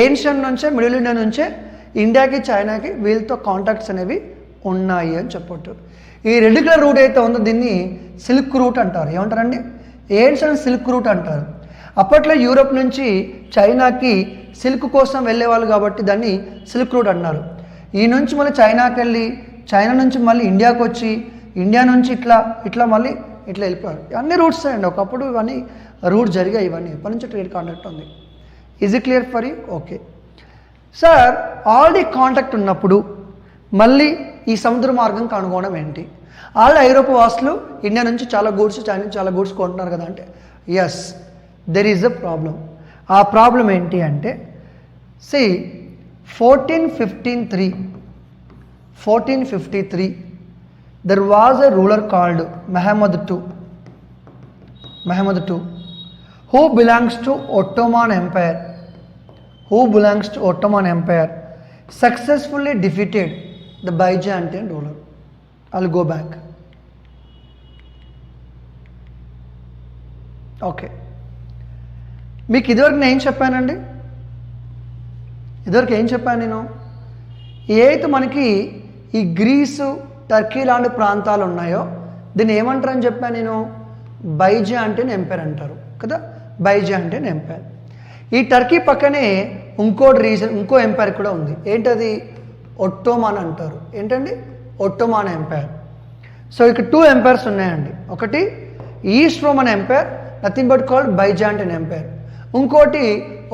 ఏన్షియన్ నుంచే, మిడిల్ ఇండియా నుంచే ఇండియాకి చైనాకి వీళ్ళతో కాంటాక్ట్స్ అనేవి ఉన్నాయి అని చెప్పొచ్చు. ఈ రెడ్ కలర్ రూట్ అయితే ఉందో దీన్ని సిల్క్ రూట్ అంటారు. ఏమంటారండి, ఏన్షియన్ సిల్క్ రూట్ అంటారు. అప్పట్లో యూరోప్ నుంచి చైనాకి సిల్క్ కోసం వెళ్ళేవాళ్ళు కాబట్టి దాన్ని సిల్క్ రూట్ అన్నారు. ఈ నుంచి మళ్ళీ చైనాకి వెళ్ళి, చైనా నుంచి మళ్ళీ ఇండియాకి వచ్చి, ఇండియా నుంచి ఇట్లా మళ్ళీ ఇట్లా వెళ్ళిపోయారు. అన్ని రూట్స్ అండి, ఒకప్పుడు ఇవన్నీ రూట్ జరిగాయి. ఇవన్నీ ఎప్పటి నుంచి ట్రేడ్ కాంటాక్ట్ ఉంది. Is it clear for you? Okay sir, already contact ఉన్నప్పుడు మళ్ళీ ఈ సముద్ర మార్గం కనుగొనడం ఏంటి? ఆల్రెడీ ఐరోపా వాసులు ఇండియా నుంచి చాలా గూడ్స్, చైనా నుంచి చాలా గూడ్స్ కొంటున్నారు కదా అంటే yes, there is a problem. ఆ ప్రాబ్లం ఏంటి అంటే 1453 there was a ruler called Muhammad II who belongs to Ottoman Empire. successfully defeated the Byzantine ruler. I'll go back. Okay, మీకు ఇదివరకు నేను ఏం చెప్పానండి? ఇదివరకు ఏం చెప్పాను నేను? ఏదైతే మనకి ఈ గ్రీసు, టర్కీ లాంటి ప్రాంతాలు ఉన్నాయో దీన్ని ఏమంటారని చెప్పాను నేను? బైజాంటిన్ ఎంపైర్ అంటారు కదా, బైజాంటిన్ ఎంపైర్. ఈ టర్కీ పక్కనే ఇంకో ఎంపైర్ కూడా ఉంది. ఏంటది? ఒట్టోమాన్ అంటారు. ఏంటండి? Ottoman umpire. సో ఇక్కడ 2 ఎంపైర్స్ ఉన్నాయండి. ఒకటి east Roman empire, nothing but called Byzantine empire. ఇంకోటి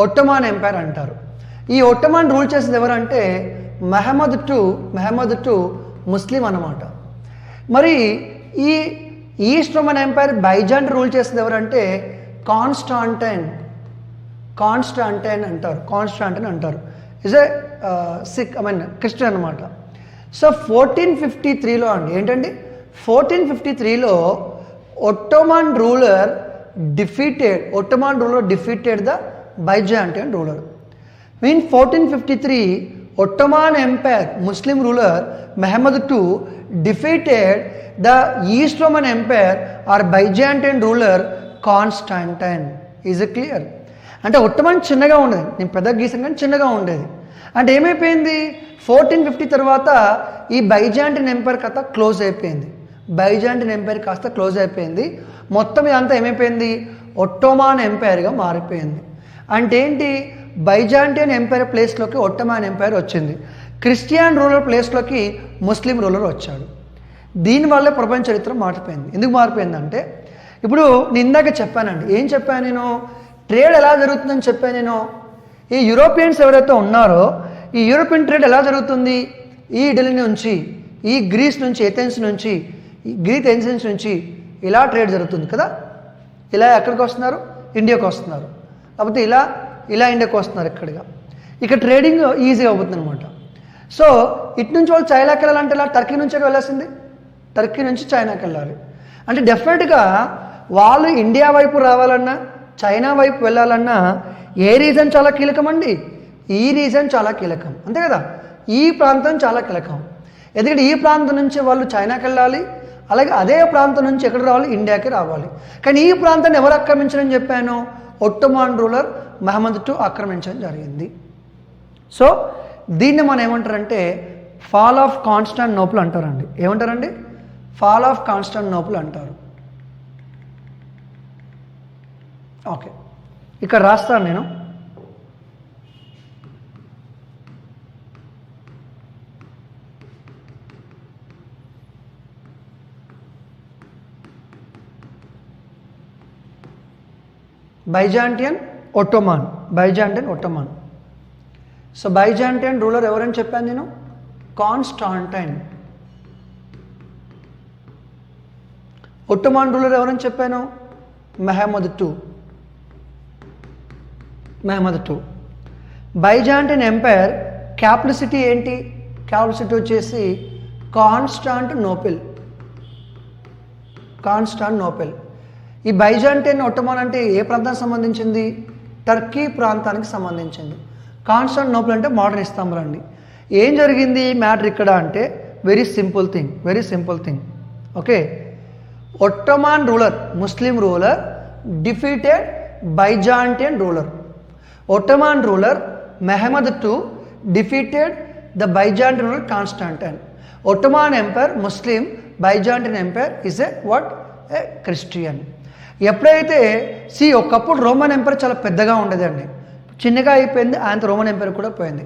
ఒట్టోమాన్ ఎంపైర్ అంటారు. ఈ ఒట్టోమాన్ రూల్ చేసేది ఎవరంటే మెహమ్మద్ టు ముస్లిం అన్నమాట. మరి ఈ east Roman empire Byzantine rule చేసేది ఎవరంటే కాన్స్టాంటైన్ అంటారు. ఇస్ ఏ క్రిస్టియన్ అనమాట. సో 1453లో అండి, ఏంటండి 1453లో Ottoman ruler defeated the Byzantine ruler. In 1453, Ottoman Empire Muslim ruler Mehmed II defeated the East Roman Empire or Byzantine ruler Constantine. Is it clear? అంటే Ottoman చిన్నగా ఉండేది, నేను పెద్ద గీసాను కానీ చిన్నగా ఉండేది. అంటే ఏమైపోయింది? 1450 తర్వాత ఈ బైజాంటిన్ ఎంపైర్ కథ క్లోజ్ అయిపోయింది. మొత్తం ఇదంతా ఏమైపోయింది? ఒట్టోమాన్ ఎంపైర్గా మారిపోయింది. అంటే ఏంటి? బైజాంటియన్ ఎంపైర్ ప్లేస్లోకి ఒట్టోమాన్ ఎంపైర్ వచ్చింది. క్రిస్టియన్ రూలర్ ప్లేస్లోకి ముస్లిం రూలర్ వచ్చాడు. దీనివల్ల ప్రపంచ చరిత్ర మారిపోయింది. ఎందుకు మారిపోయిందంటే ఇప్పుడు నేను ఇందాక చెప్పానండి, ఏం చెప్పాను నేను? ట్రేడ్ ఎలా జరుగుతుందని చెప్పాను నేను. ఈ యూరోపియన్స్ ఎవరైతే ఉన్నారో ఈ యూరోపియన్ ట్రేడ్ ఎలా జరుగుతుంది? ఈ ఇటలీ నుంచి, ఈ గ్రీస్ నుంచి, ఏథెన్స్ నుంచి ఇలా ట్రేడ్ జరుగుతుంది కదా. ఇలా ఎక్కడికి వస్తున్నారు? ఇండియాకి వస్తున్నారు. కాకపోతే ఇలా ఇండియాకి వస్తున్నారు. ఇక్కడ ట్రేడింగ్ ఈజీగా అవుతుంది అనమాట. సో ఇటు నుంచి వాళ్ళు చైనాకి వెళ్ళాలంటే ఇలా టర్కీ నుంచే వెళ్ళాల్సింది. టర్కీ నుంచి చైనాకి వెళ్ళాలి అంటే డెఫినెట్గా వాళ్ళు ఇండియా వైపు రావాలన్నా, చైనా వైపు వెళ్ళాలన్నా ఏ రీజన్ చాలా కీలకం అండి? ఈ రీజన్ చాలా కీలకం, అంతే కదా. ఈ ప్రాంతం చాలా కీలకం. ఎందుకంటే ఈ ప్రాంతం నుంచి వాళ్ళు చైనాకి వెళ్ళాలి, అలాగే అదే ప్రాంతం నుంచి ఎక్కడ రావాలి? ఇండియాకి రావాలి. కానీ ఈ ప్రాంతాన్ని ఎవరు ఆక్రమించడం చెప్పాను? ఒట్టోమాన్ రూలర్ మహమ్మద్ II ఆక్రమించడం జరిగింది. సో దీన్ని మనం ఏమంటారంటే ఫాల్ ఆఫ్ కాన్స్టాంటినోపుల్ అంటారండి. ఏమంటారండి? ఫాల్ ఆఫ్ కాన్స్టాంటినోపుల్ అంటారు. ఓకే, ఇక్కడ రాస్తాను నేను. Byzantine Ottoman. So Byzantine ruler ఎవరని చెప్పాను నేను? కాన్స్టాంటైన్. ఒట్టోమాన్ రూలర్ ఎవరని చెప్పాను? Mehmed II. Byzantine empire capital city ఏంటి? క్యాపిటల్ సిటీ వచ్చేసి కాన్స్టాంటినోపిల్. ఈ బైజాంటిన్ ఒట్టోమాన్ అంటే ఏ ప్రాంతానికి సంబంధించింది? టర్కీ ప్రాంతానికి సంబంధించింది. కాన్స్టాంటినోపుల్ అంటే మోడర్న్ ఇస్తాంబుల్ అండి. ఏం జరిగింది మ్యాటర్ ఇక్కడ అంటే very simple thing. Okay, Ottoman ruler, Muslim ruler defeated Byzantine ruler. Ottoman ruler Mehmed II defeated the Byzantine ruler Constantine. Ottoman Empire Muslim, Byzantine Empire is a Christian. ఎప్పుడైతే ఒకప్పుడు Roman empire చాలా పెద్దగా ఉండేదండి, చిన్నగా అయిపోయింది, ఆయన రోమన్ ఎంపైర్ కూడా పోయింది.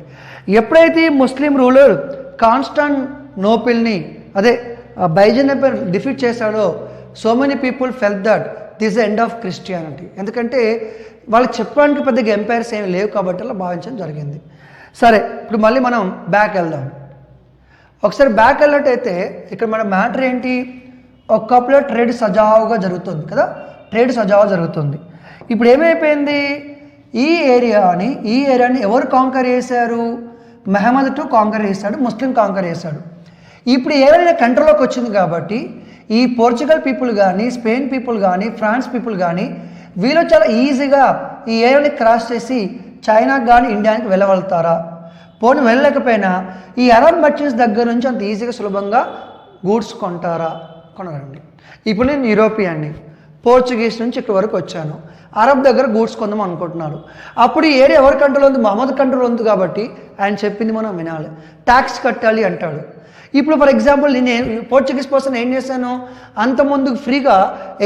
ఎప్పుడైతే ముస్లిం రూలర్ కాన్స్టాంటినోపిల్ని బైజాంటిన్ ఎంపైర్ డిఫీట్ చేశాడో so many people felt that this end of Christianity. ఎందుకంటే వాళ్ళు చెప్పడానికి పెద్దగా ఎంపైర్స్ ఏమి లేవు కాబట్టి అలా భావించడం జరిగింది. సరే, ఇప్పుడు మళ్ళీ మనం బ్యాక్ వెళ్దాం. ఒకసారి బ్యాక్ వెళ్ళినట్టయితే ఇక్కడ మన మ్యాటర్ ఏంటి? ఒకప్పుడు ట్రేడ్ సజావుగా జరుగుతుంది కదా, జరుగుతుంది. ఇప్పుడు ఏమైపోయింది? ఈ ఏరియాని ఎవరు కాంకర్ చేశారు? మెహమ్మద్ II కాంకర్ చేశాడు, ముస్లిం కాంకర్ చేశాడు. ఇప్పుడు ఏదైనా కంట్రోల్లోకి వచ్చింది కాబట్టి ఈ పోర్చుగల్ పీపుల్ కానీ, స్పెయిన్ పీపుల్ కానీ, ఫ్రాన్స్ పీపుల్ కానీ వీళ్ళు చాలా ఈజీగా ఈ ఏరియాని క్రాస్ చేసి చైనాకి కానీ ఇండియాకి వెళ్ళగలుగుతారా? పోనీ వెళ్ళలేకపోయినా ఈ అరబ్ మర్చెంట్స్ దగ్గర నుంచి అంత ఈజీగా సులభంగా గూడ్స్ కొంటారా? కొనరండి. ఇప్పుడు నేను యూరోపియన్ని, పోర్చుగీస్ నుంచి ఇక్కడ వరకు వచ్చాను, అరబ్ దగ్గర గూడ్స్ కొందాం అనుకుంటున్నారు. అప్పుడు ఈ ఏరియా ఎవరి కంట్రోల్ ఉంది? మహమ్మద్ కంట్రోల్ ఉంది. కాబట్టి ఆయన చెప్పింది మనం వినాలి. ట్యాక్స్ కట్టాలి అంటాడు. ఇప్పుడు ఫర్ ఎగ్జాంపుల్ నేను పోర్చుగీస్ పర్సన్ ఏం చేశాను, అంతకుముందు ఫ్రీగా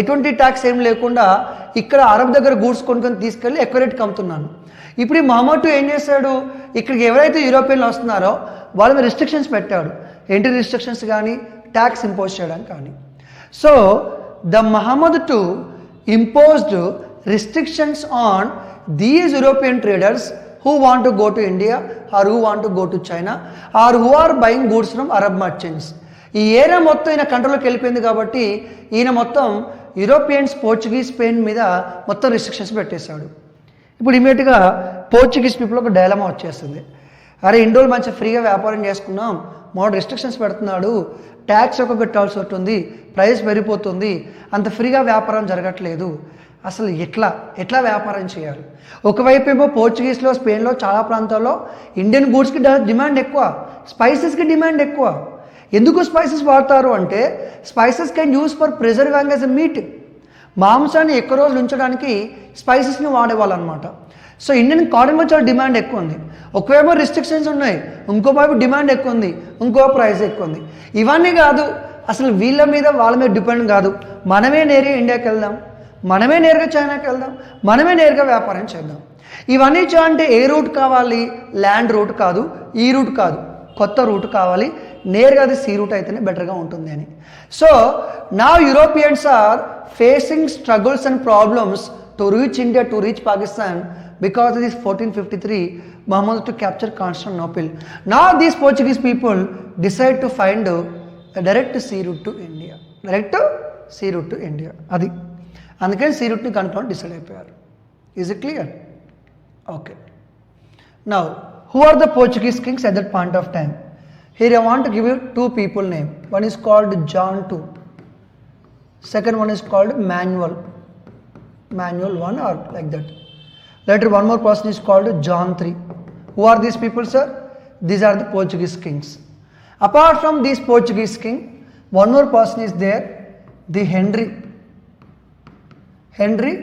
ఎటువంటి ట్యాక్స్ ఏం లేకుండా ఇక్కడ అరబ్ దగ్గర గూడ్స్ కొనుక్కొని తీసుకెళ్ళి ఎక్కువ రేట్కి అమ్ముతున్నాను. ఇప్పుడు ఈ మహమ్మద్ ఏం చేశాడు, ఇక్కడికి ఎవరైతే యూరోపియన్లు వస్తున్నారో వాళ్ళ మీద రిస్ట్రిక్షన్స్ పెట్టాడు. ఏంటి రిస్ట్రిక్షన్స్? కానీ ట్యాక్స్ ఇంపోజ్ చేయడానికి కానీ. So the Mohammed imposed restrictions on these European traders who want to go to India or who want to go to China or who are buying goods from Arab merchants. ఈ area మొత్తం ఈయన కంట్రోల్లోకి వెళ్ళిపోయింది కాబట్టి ఈయన మొత్తం Europeans, Portuguese, Spain మీద మొత్తం రిస్ట్రిక్షన్స్ పెట్టేశాడు. ఇప్పుడు ఇమీడియట్గా పోర్చుగీస్ పీపుల్ ఒక డైలమా వచ్చేస్తుంది. అరే ఇన్ని రోజులు మంచిగా ఫ్రీగా వ్యాపారం చేసుకున్నాం, మోడ రిస్ట్రిక్షన్స్ పెడుతున్నాడు, ట్యాక్స్ ఒక కట్టాల్సి ఉంటుంది, ప్రైస్ పెరిగిపోతుంది, అంత ఫ్రీగా వ్యాపారం జరగట్లేదు, అసలు ఎట్లా వ్యాపారం చేయాలి? ఒకవైపు ఏమో పోర్చుగీస్లో, స్పెయిన్లో చాలా ప్రాంతాల్లో ఇండియన్ గూడ్స్కి డిమాండ్ ఎక్కువ, స్పైసెస్కి డిమాండ్ ఎక్కువ. ఎందుకు స్పైసెస్ వాడతారు అంటే spices can use for preserving as a meet. మాంసాన్ని ఎక్కువ రోజులు ఉంచడానికి స్పైసెస్ని వాడేవాళ్ళు అనమాట. సో ఇండియన్ కాటన్ మీద చాలా డిమాండ్ ఎక్కువ ఉంది. ఒకవేమో రిస్ట్రిక్షన్స్ ఉన్నాయి, ఇంకో వైపు డిమాండ్ ఎక్కువ ఉంది, ఇంకో ప్రైస్ ఎక్కువ ఉంది. ఇవన్నీ కాదు, అసలు వీళ్ళ మీద వాళ్ళ మీద డిపెండ్ కాదు, మనమే నేరుగా ఇండియాకి వెళ్దాం, మనమే నేరుగా చైనాకి వెళ్దాం, మనమే నేరుగా వ్యాపారం చేద్దాం. ఇవన్నీ చేయాలంటే ఏ రూట్ కావాలి? ల్యాండ్ రూట్ కాదు, ఈ రూట్ కాదు, కొత్త రూట్ కావాలి. నేరుగా అది సీ రూట్ అయితేనే బెటర్గా ఉంటుంది అని. సో నా Europeans are facing struggles and problems to reach India, to reach Pakistan because of this 1453 Muhammad to capture Constantinople. Now these Portuguese people decide to find a direct sea route to India. Direct sea route to India. Adi. Andukane sea route ni కనుక్కొని decide అయిపోయారు. Is it clear? Okay. Now, who are the Portuguese kings at that point of time? Here I want to give you two people name. One is called John II. Second one is called Manuel. Manuel I or like that. Later one more person is called John III. Who are these people, sir? These are the Portuguese kings. Apart from these Portuguese king, one more person is there, the Henry. Henry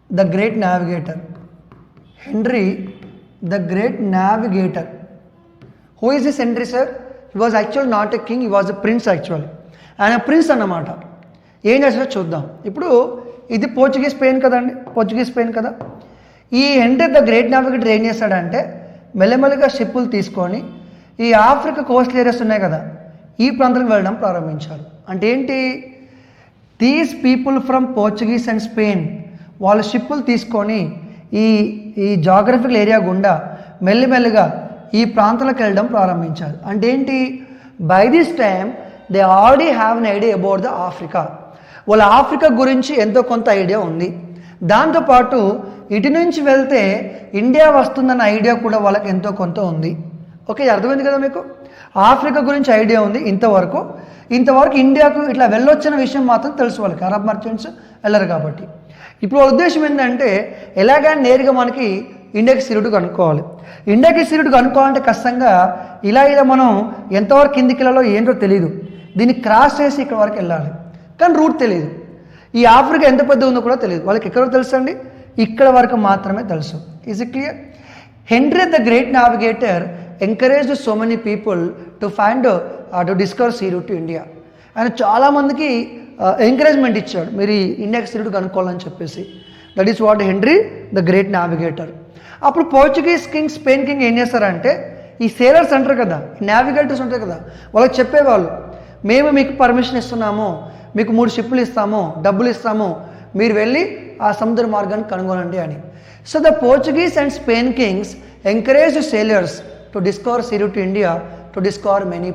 the Great Navigator. Henry the Great Navigator. Who is this Henry, sir? He was actually not a king, he was a prince actually. ఆయన prince అన్నమాట. ఏం చేసినా చూద్దాం. ఇప్పుడు ఇది Portuguese Spain కదండి, Portuguese Spain కదా. ఈ హెన్రీ ద గ్రేట్ నావిగేటర్ ఏం చేశాడంటే మెల్లమెల్లగా షిప్పులు తీసుకొని ఈ ఆఫ్రికా కోస్టల్ ఏరియాస్ ఉన్నాయి కదా, ఈ ప్రాంతాలకు వెళ్ళడం ప్రారంభించారు. అంటే ఏంటి? These people from Portuguese and Spain వాళ్ళ షిప్పులు తీసుకొని ఈ ఈ జాగ్రఫికల్ ఏరియా గుండా మెల్లిమెల్లిగా ఈ ప్రాంతాలకు వెళ్ళడం ప్రారంభించారు. అంటే ఏంటి? By this time they already have an idea about the Africa. వాళ్ళ ఆఫ్రికా గురించి ఎంతో కొంత ఐడియా ఉంది. దాంతోపాటు ఇటు నుంచి వెళ్తే ఇండియా వస్తుందన్న ఐడియా కూడా వాళ్ళకి ఎంతో కొంత ఉంది. ఓకే, అర్థమైంది కదా మీకు? ఆఫ్రికా గురించి ఐడియా ఉంది ఇంతవరకు ఇండియాకు ఇట్లా వెళ్ళొచ్చిన విషయం మాత్రం తెలుసు వాళ్ళకి. అరబ్ మర్చెంట్స్ వెళ్ళరు కాబట్టి. ఇప్పుడు వాళ్ళ ఉద్దేశం ఏంటంటే ఎలాగైనా నేరుగా మనకి ఇండియాకి సీ రూట్ కనుక్కోవాలి. ఇండియాకి సీ రూట్ కనుక్కోవాలంటే కష్టంగా ఇలా మనం ఎంతవరకు కిందికి వెళ్ళాలో ఏంటో తెలియదు. దీన్ని క్రాస్ చేసి ఇక్కడ వరకు వెళ్ళాలి, కానీ రూట్ తెలియదు. ఈ ఆఫ్రికా ఎంత పెద్ద ఉందో కూడా తెలియదు వాళ్ళకి. ఎక్కడో తెలుసు అండి, ఇక్కడ వరకు మాత్రమే తెలుసు. Is it clear? Henry the great navigator encouraged so many people to find to discover sea route to India. ఆయన చాలామందికి ఎంకరేజ్మెంట్ ఇచ్చాడు, మీరు ఇండియాకి సీ రూట్ కనుక్కోవాలని చెప్పేసి. That is what henry the great navigator. అప్పుడు పోర్చుగీస్ కింగ్, స్పెయిన్ కింగ్ ఏం చేస్తారంటే ఈ సేలర్స్ అంటారు కదా, నావిగేటర్స్ ఉంటారు కదా, వాళ్ళకి చెప్పేవాళ్ళు, మేము మీకు పర్మిషన్ ఇస్తున్నాము, మీకు 3 షిప్పులు ఇస్తాము, డబ్బులు ఇస్తాము, మీరు వెళ్ళి ఆ సముద్ర మార్గాన్ని కనుగొనండి అని. So the Portuguese and Spain kings encourage sailors to discover sea route to India, to discover many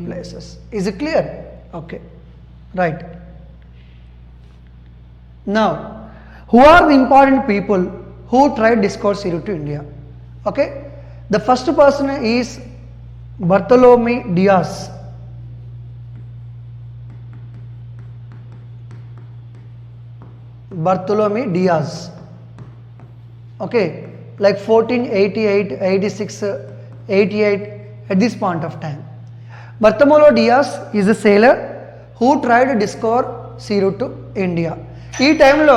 places, is it clear? Okay, right. Now who are the important people who tried discover sea route to India? Okay, the first person is Bartolome Diaz. Bartolome Diaz. Okay, like 1488, 86, 88 at this point of time. Bartolomeo Diaz is a sailor who tried to discover sea route to India. ఈ టైంలో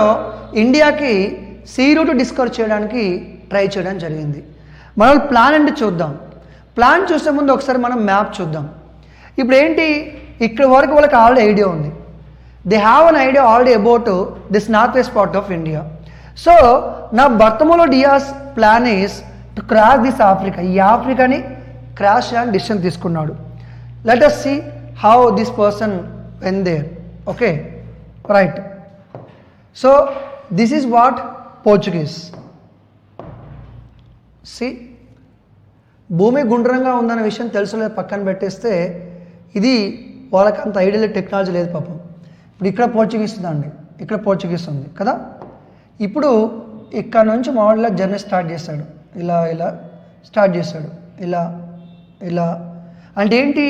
ఇండియాకి sea route discover చేయడానికి try చేయడం జరిగింది. మనం plan అంటే చూద్దాం. Plan చూసే ముందు ఒకసారి మనం మ్యాప్ చూద్దాం. ఇప్పుడు ఏంటి, ఇక్కడ వరకు వాళ్ళకి ఆల్రెడీ ఐడియా ఉంది. They have an idea already about this north west part of India. So నా Bartolomeu Dias plan is to cross this Africa. ఈ ఆఫ్రికాని క్రాష్ చేయడానికి డిసిషన్ తీసుకున్నాడు. Let us see how this person went there. Okay, right. So this is what Portuguese. See, భూమి గుండ్రంగా ఉందన్న విషయం తెలుసులేదు, పక్కన పెట్టేస్తే ఇది వాళ్ళకి అంత ఐడియా టెక్నాలజీ లేదు పాపం. ఇప్పుడు ఇక్కడ పోర్చుగీస్ ఉందండి, ఇక్కడ పోర్చుగీస్ ఉంది కదా. ఇప్పుడు ఇక్కడ నుంచి మామూలుగా జర్నీ స్టార్ట్ చేశాడు, ఇలా ఇలా స్టార్ట్ చేశాడు, ఇలా ఇలా. అంటే ఏంటి,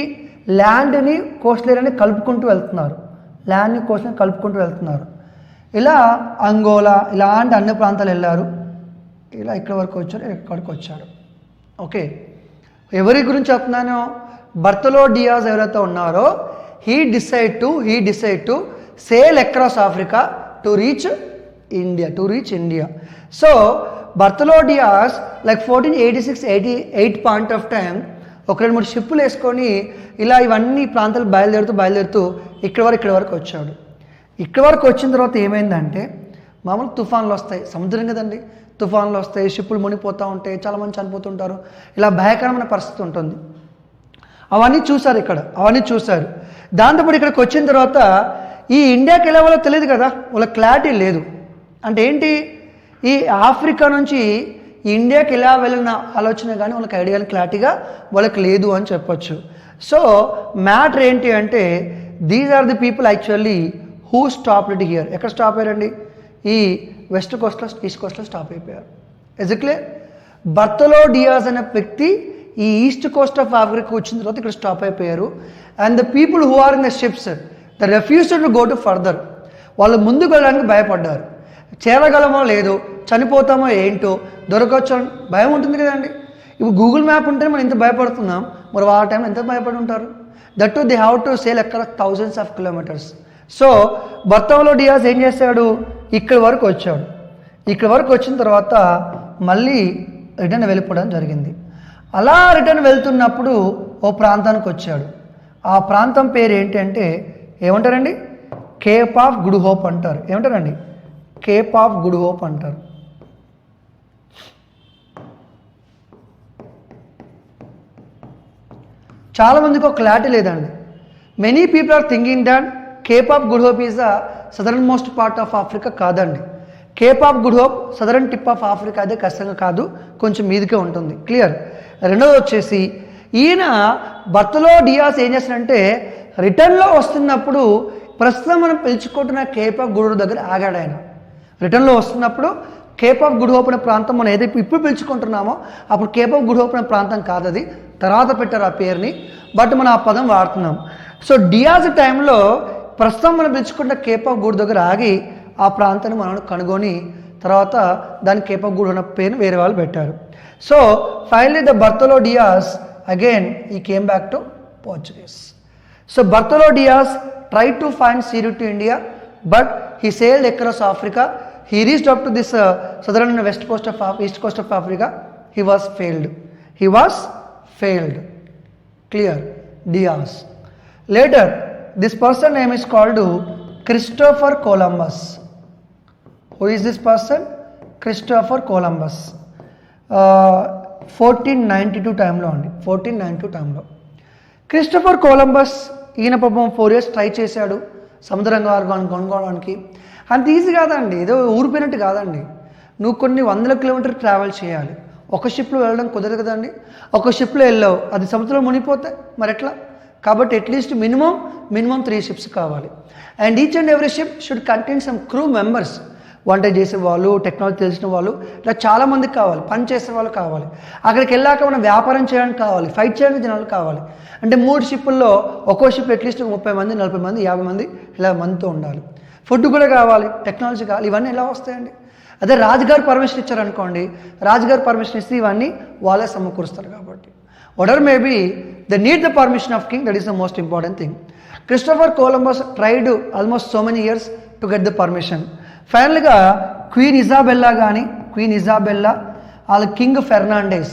ల్యాండ్ని కోస్ట్ ఏరియాని కలుపుకుంటూ వెళ్తున్నారు, ల్యాండ్ని కోస్ట్ని కలుపుకుంటూ వెళ్తున్నారు. ఇలా అంగోలా ఇలాంటి అన్ని ప్రాంతాలు వెళ్ళారు. ఇలా ఇక్కడ వరకు వచ్చారు, ఇక్కడికి వచ్చాడు. ఓకే, ఎవరి గురించి చెప్తున్నాను, బర్తలో డియాజ్ ఎవరైతే ఉన్నారో he decide to sail across Africa to reach India. So Bartolomeu Dias like 1486, 88 point of time ఒక 2-3 షిప్పులు వేసుకొని ఇలా ఇవన్నీ ప్రాంతాలు బయలుదేరుతూ ఇక్కడ వరకు వచ్చాడు. ఇక్కడ వరకు వచ్చిన తర్వాత ఏమైందంటే, మామూలు తుఫాన్లు వస్తాయి, సముద్రం కదండి, తుఫాన్లు వస్తాయి, షిప్పులు మునిగిపోతూ ఉంటాయి, చాలామంది చనిపోతుంటారు, ఇలా భయంకరమైన పరిస్థితి ఉంటుంది. అవన్నీ చూశారు. దాంతోపాటు ఇక్కడికి వచ్చిన తర్వాత ఈ ఇండియాకి ఎలా వాళ్ళకి తెలియదు కదా, వాళ్ళకి క్లారిటీ లేదు. అంటే ఏంటి, ఈ ఆఫ్రికా నుంచి ఇండియాకి ఎలా వెళ్ళిన ఆలోచన కానీ వాళ్ళకి ఐడియా క్లారిటీగా వాళ్ళకి లేదు అని చెప్పొచ్చు. సో మ్యాటర్ ఏంటి అంటే, these are the people actually who stopped here. ఎక్కడ స్టాప్ అయ్యారండి, ఈ వెస్ట్ కోస్ట్లో, ఈస్ట్ కోస్ట్లో స్టాప్ అయిపోయారు. ఎగ్జాక్ట్లీ బర్తలో డియాజ్ అనే వ్యక్తి ఈ ఈస్ట్ కోస్ట్ ఆఫ్ ఆఫ్రికా వచ్చిన తర్వాత ఇక్కడ స్టాప్ అయిపోయారు. And the people who are in the ships the refused to go to further. వాళ్ళు ముందుకు వెళ్ళడానికి భయపడ్డారు. చేరగలమో లేదో, చనిపోతామో ఏంటో, దొరకవచ్చు భయం ఉంటుంది కదండి. ఇప్పుడు గూగుల్ మ్యాప్ ఉంటే మనం ఇంత భయపడుతున్నాం, మరి ఆ టైంలో ఎంత భయపడి ఉంటారు. That too they have to sail అక్కడ thousands of kilometres. So Bartolomeu Dias ఏం చేశాడు, ఇక్కడి వరకు వచ్చాడు. ఇక్కడి వరకు వచ్చిన తర్వాత మళ్ళీ రిటర్న్ వెళ్ళిపోవడం జరిగింది. అలా రిటర్న్ వెళ్తున్నప్పుడు ఓ ప్రాంతానికి వచ్చాడు. ఆ ప్రాంతం పేరు ఏంటంటే ఏమంటారండి, కేప్ ఆఫ్ గుడ్ హోప్ అంటారు. ఏమంటారండి, కేప్ ఆఫ్ గుడ్ హోప్ అంటారు. చాలామందికి ఒక క్లారిటీ లేదండి. Many people are thinking that cape of good hope is the southern most part of Africa. కాదండి, cape of good hope southern tip of Africa అదే ఖచ్చితంగా కాదు, కొంచెం మీదికే ఉంటుంది. క్లియర్. రెండోది వచ్చేసి ఈయన బర్తలో డియాస్ ఏం చేస్తాడంటే రిటర్న్లో వస్తున్నప్పుడు ప్రస్తుతం మనం పిలుచుకుంటున్న కేప్ ఆఫ్ గుడ్ హోప్ దగ్గర ఆగాడు ఆయన. రిటర్న్లో వస్తున్నప్పుడు కేప్ ఆఫ్ గుడ్ హోప్ అనే ప్రాంతం మనం ఏదైతే ఇప్పుడు పిలుచుకుంటున్నామో అప్పుడు కేప్ ఆఫ్ గుడ్ హోప్ అనే ప్రాంతం కాదు, అది తర్వాత పెట్టారు ఆ పేరుని, బట్ మనం ఆ పదం వాడుతున్నాం. సో డియాజ్ టైంలో ప్రస్తుతం మనం పిలుచుకుంటున్న కేప్ ఆఫ్ గుడ్ దగ్గర ఆగి ఆ ప్రాంతాన్ని మనం కనుగొని తర్వాత దాని కేప్ ఆఫ్ గుడ్ అనే పేరుని వేరే వాళ్ళు పెట్టారు. So finally the Bartolomeu Dias again ఈ came back to Portuguese. So Bartolomeu Dias tried to find sea route to India, but he sailed across Africa. He reached up to this southern and east coast of Africa. He was failed. Clear. Diaz. Later, this person name is called Christopher Columbus. Who is this person? Christopher Columbus. 1492 టైంలో అండి, 1492 టైంలో Christopher Columbus ఈయన పాపం 4 years try చేశాడు సముద్రం కనుగొనడానికి. అంత easy కాదండి, ఏదో ఊరిపోయినట్టు కాదండి. నువ్వు కొన్ని 100 kilometers ట్రావెల్ చేయాలి. ఒక షిప్లో వెళ్ళడం కుదరదు కదండి. ఒక షిప్లో వెళ్ళావు, అది సముద్రంలో మునిగిపోతే మరి ఎట్లా? కాబట్టి అట్లీస్ట్ మినిమం 3 ships కావాలి. And each and every ship should contain some crew members. వంట చేసేవాళ్ళు, టెక్నాలజీ తెలిసిన వాళ్ళు, ఇలా చాలామందికి కావాలి, పని చేసే వాళ్ళు కావాలి. అక్కడికి వెళ్ళాక మనం వ్యాపారం చేయడానికి కావాలి, ఫైట్ చేయడానికి జనాలు కావాలి. అంటే 3 షిప్పుల్లో ఒక్కో షిప్ అట్లీస్ట్ 30 మంది, 40 మంది, 50 మంది ఇలా మందితో ఉండాలి. ఫుడ్ కూడా కావాలి, టెక్నాలజీ కావాలి. ఇవన్నీ ఎలా వస్తాయండి? అదే రాజుగారు పర్మిషన్ ఇచ్చారనుకోండి, రాజుగారు పర్మిషన్ ఇస్తే ఇవన్నీ వాళ్ళే సమకూరుస్తారు కాబట్టి. whatever may be, they need the permission of king. That is the most important thing. Christopher Columbus tried almost so many years to get the permission. ఫైనల్గా క్వీన్ ఇజాబెల్లా కానీ, క్వీన్ ఇజాబెల్లా, వాళ్ళ king Fernandes,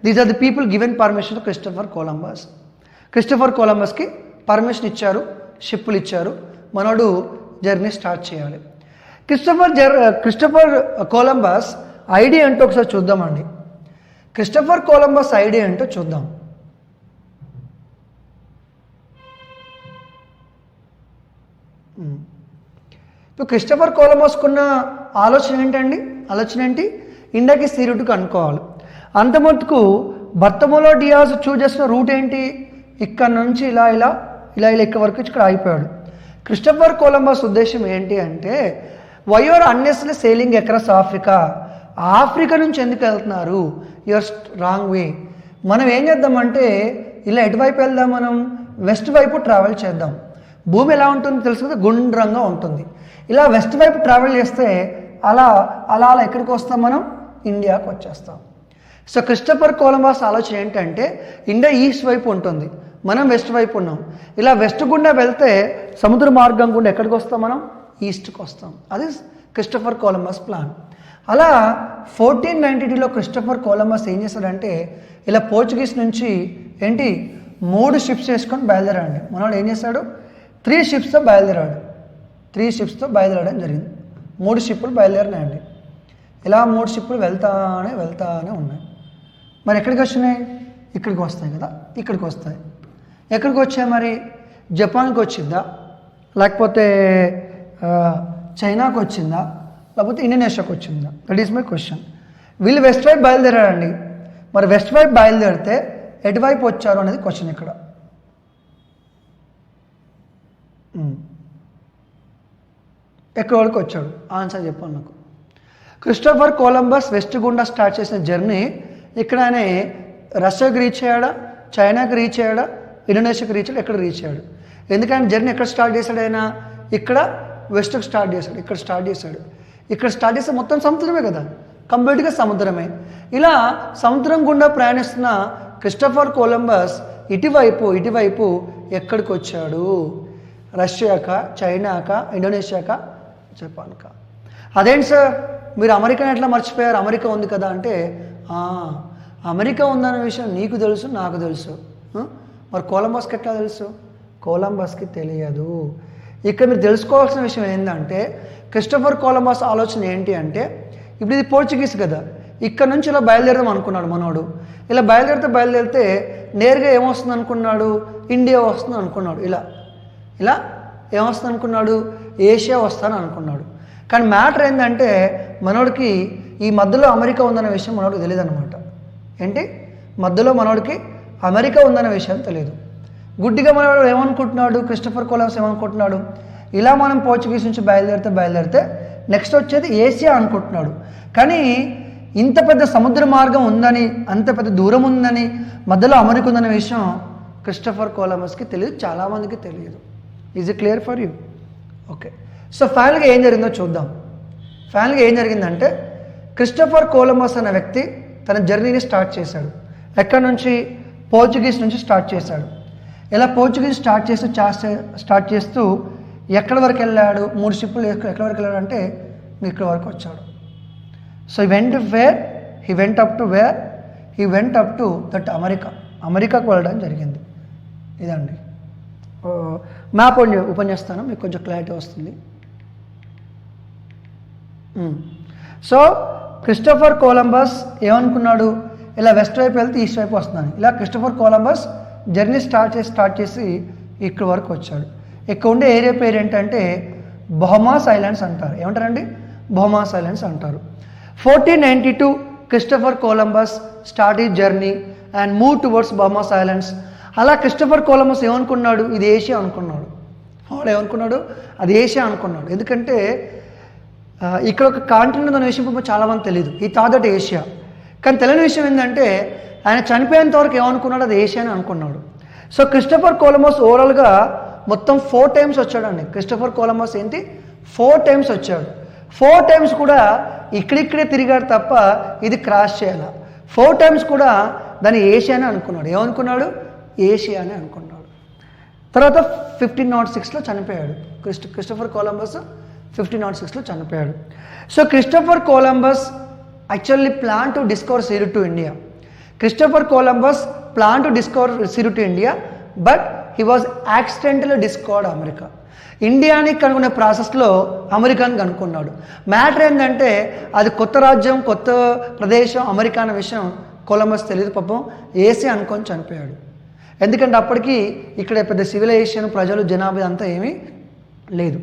these are the people given permission to Christopher కొలంబస్కి permission ఇచ్చారు, షిప్పులు ఇచ్చారు, మనోడు journey start చేయాలి. Christopher Columbus idea ఏంటో ఒకసారి చూద్దామండి. క్రిస్టఫర్ కొలంబస్ ఐడియా ఏంటో చూద్దాం. ఇప్పుడు క్రిస్టఫర్ కొలంబస్కున్న ఆలోచన ఏంటి? ఇండియాకి సీ రూట్కి అనుకోవాలి. అంత మటుకు బర్తమోలో డియాజ్ చూజ్ చేసిన రూట్ ఏంటి? ఇక్కడ నుంచి ఇలా ఇక్కడ వరకు ఇక్కడ అయిపోయాడు. క్రిస్టఫర్ కొలంబస్ ఉద్దేశం ఏంటి అంటే, why are unnecessarily sailing across Africa నుంచి ఎందుకు వెళ్తున్నారు? Your wrong way. మనం ఏం చేద్దామంటే ఇలా ఎటువైపు వెళ్దాం, మనం వెస్ట్ వైపు ట్రావెల్ చేద్దాం. భూమి ఎలా ఉంటుంది తెలుసు కదా, గుండ్రంగా ఉంటుంది. ఇలా వెస్ట్ వైపు ట్రావెల్ చేస్తే అలా ఎక్కడికి వస్తాం, మనం ఇండియాకి వచ్చేస్తాం. సో క్రిస్టఫర్ కొలంబస్ ఆలోచన ఏంటంటే, ఇండియా ఈస్ట్ వైపు ఉంటుంది, మనం వెస్ట్ వైపు ఉన్నాం. ఇలా వెస్ట్ గుండా వెళ్తే సముద్ర మార్గం గుండా ఎక్కడికి వస్తాం, మనం ఈస్ట్కి వస్తాం. అది క్రిస్టఫర్ కొలంబస్ ప్లాన్. అలా 1492లో క్రిస్టఫర్ కొలంబస్ ఏం చేశాడంటే, ఇలా పోర్చుగీస్ నుంచి 3 షిప్స్ వేసుకొని బయలుదేరాడు. మనోడు ఏం చేశాడు, 3 షిప్స్తో బయలుదేరాడు. 3 షిప్స్తో బయలుదేరడం జరిగింది. 3 షిప్పులు బయలుదేరినాయండి. ఇలా 3 షిప్పులు వెళ్తానే ఉన్నాయి. మరి ఎక్కడికి వచ్చినాయి? ఇక్కడికి వస్తాయి కదా, ఇక్కడికి వస్తాయి. ఎక్కడికి వచ్చాయి మరి? జపాన్కి వచ్చిందా, లేకపోతే చైనాకి వచ్చిందా, లేకపోతే ఇండోనేషియాకి వచ్చిందా? That is my question. వీళ్ళు వెస్ట్ వైపు బయలుదేరారండి. మరి వెస్ట్ వైపు బయలుదేరితే ఎటువైపు వచ్చారు అనేది క్వశ్చన్ ఇక్కడ. ఎక్కడి వరకు వచ్చాడు? ఆన్సర్ చెప్పాను నాకు. క్రిస్టఫర్ కొలంబస్ వెస్ట్ గుండా స్టార్ట్ చేసిన జర్నీ ఇక్కడ ఆయన రష్యాకి రీచ్ అయ్యాడా, చైనాకి రీచ్ అయ్యాడా, ఇండోనేషియాకి రీచ్ అయ్యాడు, ఎక్కడ రీచ్ అయ్యాడు? ఎందుకంటే జర్నీ ఎక్కడ స్టార్ట్ చేశాడు ఆయన? ఇక్కడ వెస్ట్కి స్టార్ట్ చేశాడు, ఇక్కడ స్టార్ట్ చేశాడు. ఇక్కడ స్టార్ట్ చేస్తే మొత్తం సముద్రమే కదా, కంప్లీట్గా సముద్రమే. ఇలా సముద్రం గుండా ప్రయాణిస్తున్న క్రిస్టఫర్ కొలంబస్ ఇటువైపు ఎక్కడికి వచ్చాడు? రష్యాకా, చైనాకా, ఇండోనేషియాకా, జపాన్కా? అదేంటి సార్ మీరు అమెరికాని ఎట్లా మర్చిపోయారు? అమెరికా ఉంది కదా అంటే, అమెరికా ఉందనే విషయం నీకు తెలుసు, నాకు తెలుసు. మరి కొలంబస్కి ఎట్లా తెలుసు? కొలంబస్కి తెలియదు. ఇక్కడ మీరు తెలుసుకోవాల్సిన విషయం ఏంటంటే, క్రిస్టఫర్ కొలంబస్ ఆలోచన ఏంటి అంటే, ఇప్పుడు ఇది పోర్చుగీస్ కదా, ఇక్కడ నుంచి ఇలా బయలుదేరదాం అనుకున్నాడు మనోడు. ఇలా బయలుదేరితే నేరుగా ఏమొస్తుంది అనుకున్నాడు? ఇండియా వస్తుంది అనుకున్నాడు. ఇలా ఏమొస్తుంది అనుకున్నాడు? ఏషియా వస్తాను అనుకున్నాడు. కానీ మ్యాటర్ ఏంటంటే, మనోడికి ఈ మధ్యలో అమెరికా ఉందనే విషయం మనోడికి తెలియదు అనమాట. మధ్యలో మనోడికి అమెరికా ఉందనే విషయం తెలియదు. గుడ్డిగా మనోడు ఏమనుకుంటున్నాడు? Christopher Columbus ఏమనుకుంటున్నాడు? ఇలా మనం పోర్చుగీస్ నుంచి బయలుదేరితే నెక్స్ట్ వచ్చేది ఏషియా అనుకుంటున్నాడు. కానీ ఇంత పెద్ద సముద్ర మార్గం ఉందని, అంత పెద్ద దూరం ఉందని, మధ్యలో అమెరికా ఉందనే విషయం క్రిస్టఫర్ కొలంబస్కి తెలియదు, చాలామందికి తెలియదు. Is it clear for you? Okay. So ఫైనల్గా ఏం జరిగిందో చూద్దాం. ఫైనల్గా ఏం జరిగిందంటే, క్రిస్టఫర్ కొలంబస్ అనే వ్యక్తి తన జర్నీని స్టార్ట్ చేశాడు. ఎక్కడి నుంచి? పోర్చుగీస్ నుంచి స్టార్ట్ చేశాడు. ఇలా పోర్చుగీస్ స్టార్ట్ చేస్తూ ఎక్కడి వరకు వెళ్ళాడు? 3 షిప్పులు ఎక్కడి వరకు వెళ్ళాడు అంటే ఇక్కడ వరకు వచ్చాడు. So he went up to that అమెరికాకు వెళ్ళడం జరిగింది. ఇదండి మ్యాప్ ఉపన్యస్తాను, మీకు కొంచెం క్లారిటీ వస్తుంది. సో క్రిస్టఫర్ కొలంబస్ ఏమనుకున్నాడు? ఇలా వెస్ట్ వైపు వెళ్తే ఈస్ట్ వైపు వస్తున్నాను. ఇలా క్రిస్టఫర్ కొలంబస్ జర్నీ స్టార్ట్ చేసి ఇక్కడ వరకు వచ్చాడు. ఇక్కడ ఉండే ఏరియా పేరు ఏంటంటే బహమాస్ ఐలాండ్స్ అంటారు. ఏమంటారండి? బహమాస్ ఐలాండ్స్ అంటారు. 1492 క్రిస్టఫర్ కొలంబస్ స్టార్ట్ ఈ journey and move towards Bahamas islands. అలా క్రిస్టఫర్ కొలంబస్ ఏమనుకున్నాడు? ఇది ఏషియా అనుకున్నాడు. వాడు ఏమనుకున్నాడు? అది ఏషియా అనుకున్నాడు. ఎందుకంటే ఇక్కడ ఒక కాంటినెంట్ అనే విషయం చాలామంది తెలియదు. ఈ థాట్ దట్ ఏషియా. కానీ తెలియని విషయం ఏంటంటే, ఆయన చనిపోయేంత వరకు ఏమనుకున్నాడు? అది ఏషియా అని అనుకున్నాడు. సో క్రిస్టఫర్ కొలంబస్ ఓవరాల్గా మొత్తం 4 టైమ్స్ వచ్చాడండి. క్రిస్టఫర్ కొలంబస్ 4 4 టైమ్స్ వచ్చాడు. 4 టైమ్స్ కూడా ఇక్కడిక్కడే తిరిగాడు తప్ప ఇది క్రాస్ చేయాల. 4 టైమ్స్ కూడా దాన్ని ఏషియా అని అనుకున్నాడు. ఏమనుకున్నాడు? ఏషియా అని అనుకున్నాడు. తర్వాత 1506లో చనిపోయాడు. క్రిస్టోఫర్ కొలంబస్ 1506లో చనిపోయాడు. So Christopher Columbus actually plan to discover sea route to India. Christopher Columbus plan to discover sea route to India, but he was accidentally discovered America. ఇండియాని కనుక్కునే ప్రాసెస్లో అమెరికాని కనుక్కున్నాడు. మ్యాటర్ ఏంటంటే అది కొత్త రాజ్యం, కొత్త ప్రదేశం, అమెరికా అనే విషయం కొలంబస్ తెలియదు. పాపం ఏసీ అనుకొని చనిపోయాడు. ఎందుకంటే అప్పటికి ఇక్కడ పెద్ద సివిలైజేషన్, ప్రజలు, జనాభా అంతా ఏమీ లేదు.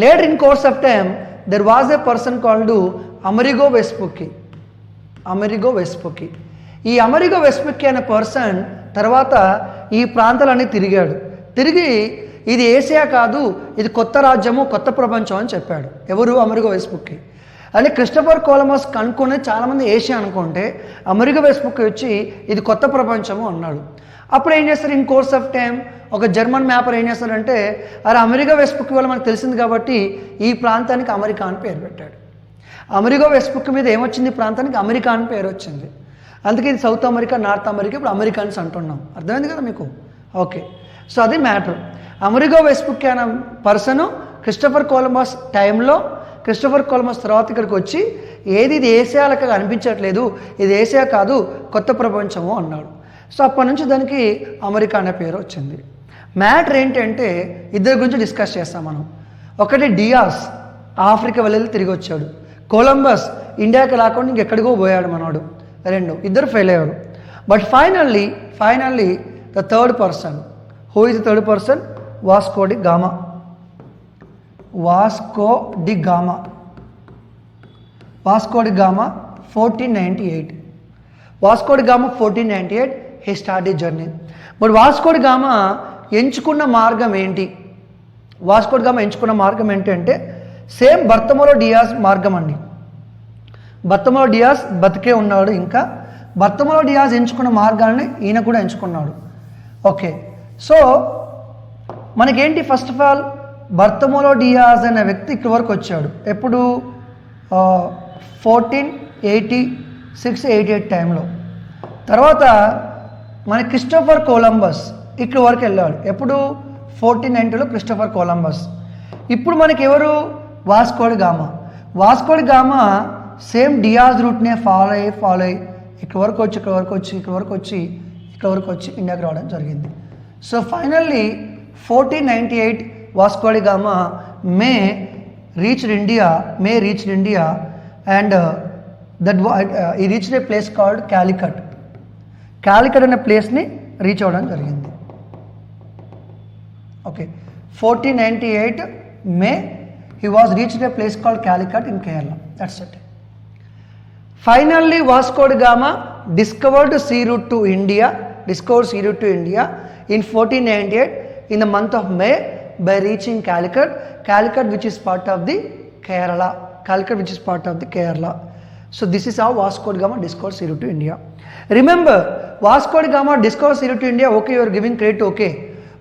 Later in course of time there was a person called Amerigo Vespucci. Amerigo Vespucci. ఈ అమెరిగో వెస్పుక్కి అనే పర్సన్ తర్వాత ఈ ప్రాంతాలన్నీ తిరిగాడు. తిరిగి ఇది ఏషియా కాదు, ఇది కొత్త రాజ్యము, కొత్త ప్రపంచం అని చెప్పాడు. ఎవరు? అమెరిగో వెస్పుక్కి. అంటే క్రిస్టోఫర్ కొలంబస్ కనుక్కొని చాలామంది ఏషియా అనుకుంటే అమెరిగో వెస్పుక్కి వచ్చి ఇది కొత్త ప్రపంచము అన్నాడు. అప్పుడు ఏం చేస్తారు? ఇన్ కోర్స్ ఆఫ్ టైం ఒక జర్మన్ మ్యాపర్ ఏం చేస్తాడంటే అరే అమెరిగో వెస్పుక్కి వల్ల మనకు తెలిసింది కాబట్టి ఈ ప్రాంతానికి అమెరికా అని పేరు పెట్టాడు. అమెరిగో వెస్పుక్కి మీద ఏమొచ్చింది? ప్రాంతానికి అమెరికా అని పేరు వచ్చింది. అందుకే ఇది సౌత్ అమెరికా, నార్త్ అమెరికా, ఇప్పుడు అమెరికన్స్ అంటున్నాం. అర్థమైంది కదా మీకు? ఓకే. సో అది మ్యాటర్. అమెరిగో వెస్పుక్కి అనే పర్సను క్రిస్టోఫర్ కొలంబస్ టైంలో, క్రిస్టోఫర్ కొలంబస్ తర్వాత ఇక్కడికి వచ్చి ఇది ఏషియాలకు అనిపించట్లేదు, ఇది ఏషియా కాదు, కొత్త ప్రపంచము అన్నాడు. సో అప్పటి నుంచి దానికి అమెరికా అనే పేరు వచ్చింది. మ్యాటర్ ఏంటంటే ఇద్దరి గురించి డిస్కస్ చేస్తాం మనం. ఒకటి డియాస్, ఆఫ్రికా వెళ్ళి తిరిగి వచ్చాడు. కొలంబస్ ఇండియాకి రాకుండా ఇంకెక్కడికో పోయాడు మనోడు. ఇద్దరు ఫెయిల్ అయ్యాడు. But finally the third person. Who is the third person? Vasco da Gama. Vasco da Gama 1498. Vasco da Gama 1498 he start the journey. But Vasco da Gama ఎంచుకున్న మార్గం ఏంటి? వాస్కో డి గామా ఎంచుకున్న మార్గం ఏంటంటే same బర్తమోలో Dias మార్గం అండి. బర్తమోలో Dias బతికే ఉన్నాడు. ఇంకా బర్తమోలో డియాస్ ఎంచుకున్న మార్గాన్ని ఈయన కూడా ఎంచుకున్నాడు. ఓకే. సో మనకేంటి? ఫస్ట్ ఆఫ్ ఆల్ బర్తమోలో డియాస్ అనే వ్యక్తి ఇక్కడి వరకు వచ్చాడు. ఎప్పుడు? 1486-88 టైంలో. తర్వాత మన క్రిస్టోఫర్ కొలంబస్ ఇక్కడి వరకు వెళ్ళాడు. ఎప్పుడు? 1492లో క్రిస్టోఫర్ కొలంబస్. ఇప్పుడు మనకి ఎవరు? Vasco da Gama. Vasco da Gama same Dias రూట్నే ఫాలో అయ్యి ఇక్కడి వరకు వచ్చి ఇండియాకి రావడం జరిగింది. So finally 1498 Vasco da Gama May reached India and ఈ reached a place called Calicut. Calicut అనే ప్లేస్ని రీచ్ అవ్వడం జరిగింది. Okay. 1498 May he was reached a place called Calicut in Kerala. That's it. Finally Vasco da Gama discovered sea route to India in 1498 in the month of May by reaching Calicut which is part of the Kerala. So this is how Vasco da Gama discovered sea route to India. Remember, Vasco da Gama discovered sea route to India. Okay, you are giving credit, okay,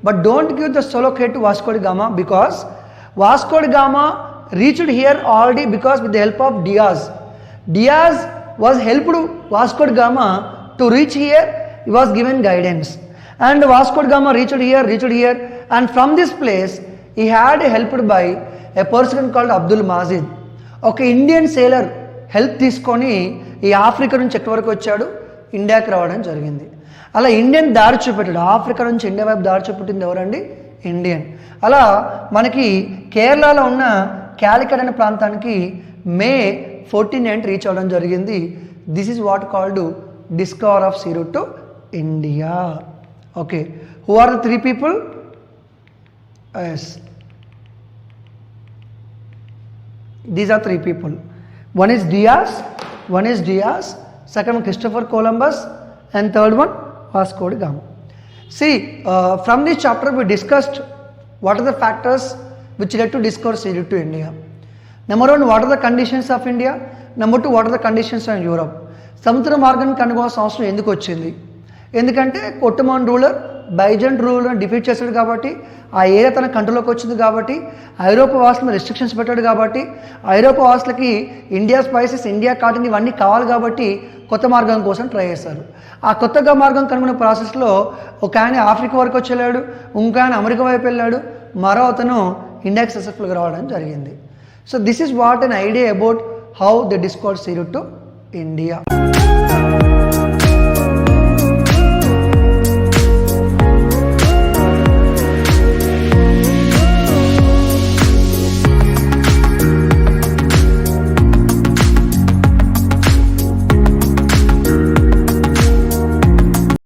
but don't give the solo credit to Vasco da Gama, because Vasco da Gama reached here already because with the help of Diaz. Diaz was helped Vasco da Gama to reach here. He was given guidance, and Vasco da Gama reached here, and from this place he had helped by a person called Abdul Mazid. Okay, Indian sailor help తీసుకొని ఈ Africa నుంచి ఎక్కడి వరకు వచ్చాడు? ఇండియాకి రావడం జరిగింది. అలా ఇండియన్ దారి చూపెట్టాడు. ఆఫ్రికా నుంచి ఇండియా వైపు దారి చూపెట్టింది ఎవరండి? ఇండియన్. అలా మనకి కేరళలో ఉన్న క్యాలికట్ అనే ప్రాంతానికి మే 1498 రీచ్ అవ్వడం జరిగింది. This is what called discover of sea route to India. Okay. Who are the 3 people? Yes, these are 3 people. One is Diaz, second one Christopher Columbus, and third one Vasco da Gama. See, from this chapter we discussed what are the factors which led to discover sea route to India. Number 1, what are the conditions of India? Number 2, what are the conditions of Europe? సముద్ర మార్గాన్ని కనుగొనాల్సిన అవసరం ఎందుకు వచ్చింది? ఎందుకంటే Ottoman ruler బైజెంట్ rule defeat చేశాడు కాబట్టి ఆ area తన కంట్రోల్లోకి వచ్చింది కాబట్టి ఐరోపా వాసుల రెస్ట్రిక్షన్స్ పెట్టాడు కాబట్టి ఐరోపా వాసులకి ఇండియా స్పైసెస్ ఇండియా కాటన్ ఇవన్నీ కావాలి కాబట్టి కొత్త మార్గం కోసం ట్రై చేశారు. ఆ కొత్తగా మార్గం కనుగొనే ప్రాసెస్లో ఒక ఆయన ఆఫ్రికా వరకు వచ్చి వెళ్ళాడు, ఇంకో ఆయన అమెరికా వైపు వెళ్ళాడు, మరో అతను ఇండియాకి సక్సెస్ఫుల్గా రావడం జరిగింది. So this is what an idea about how they discovered sea route to India.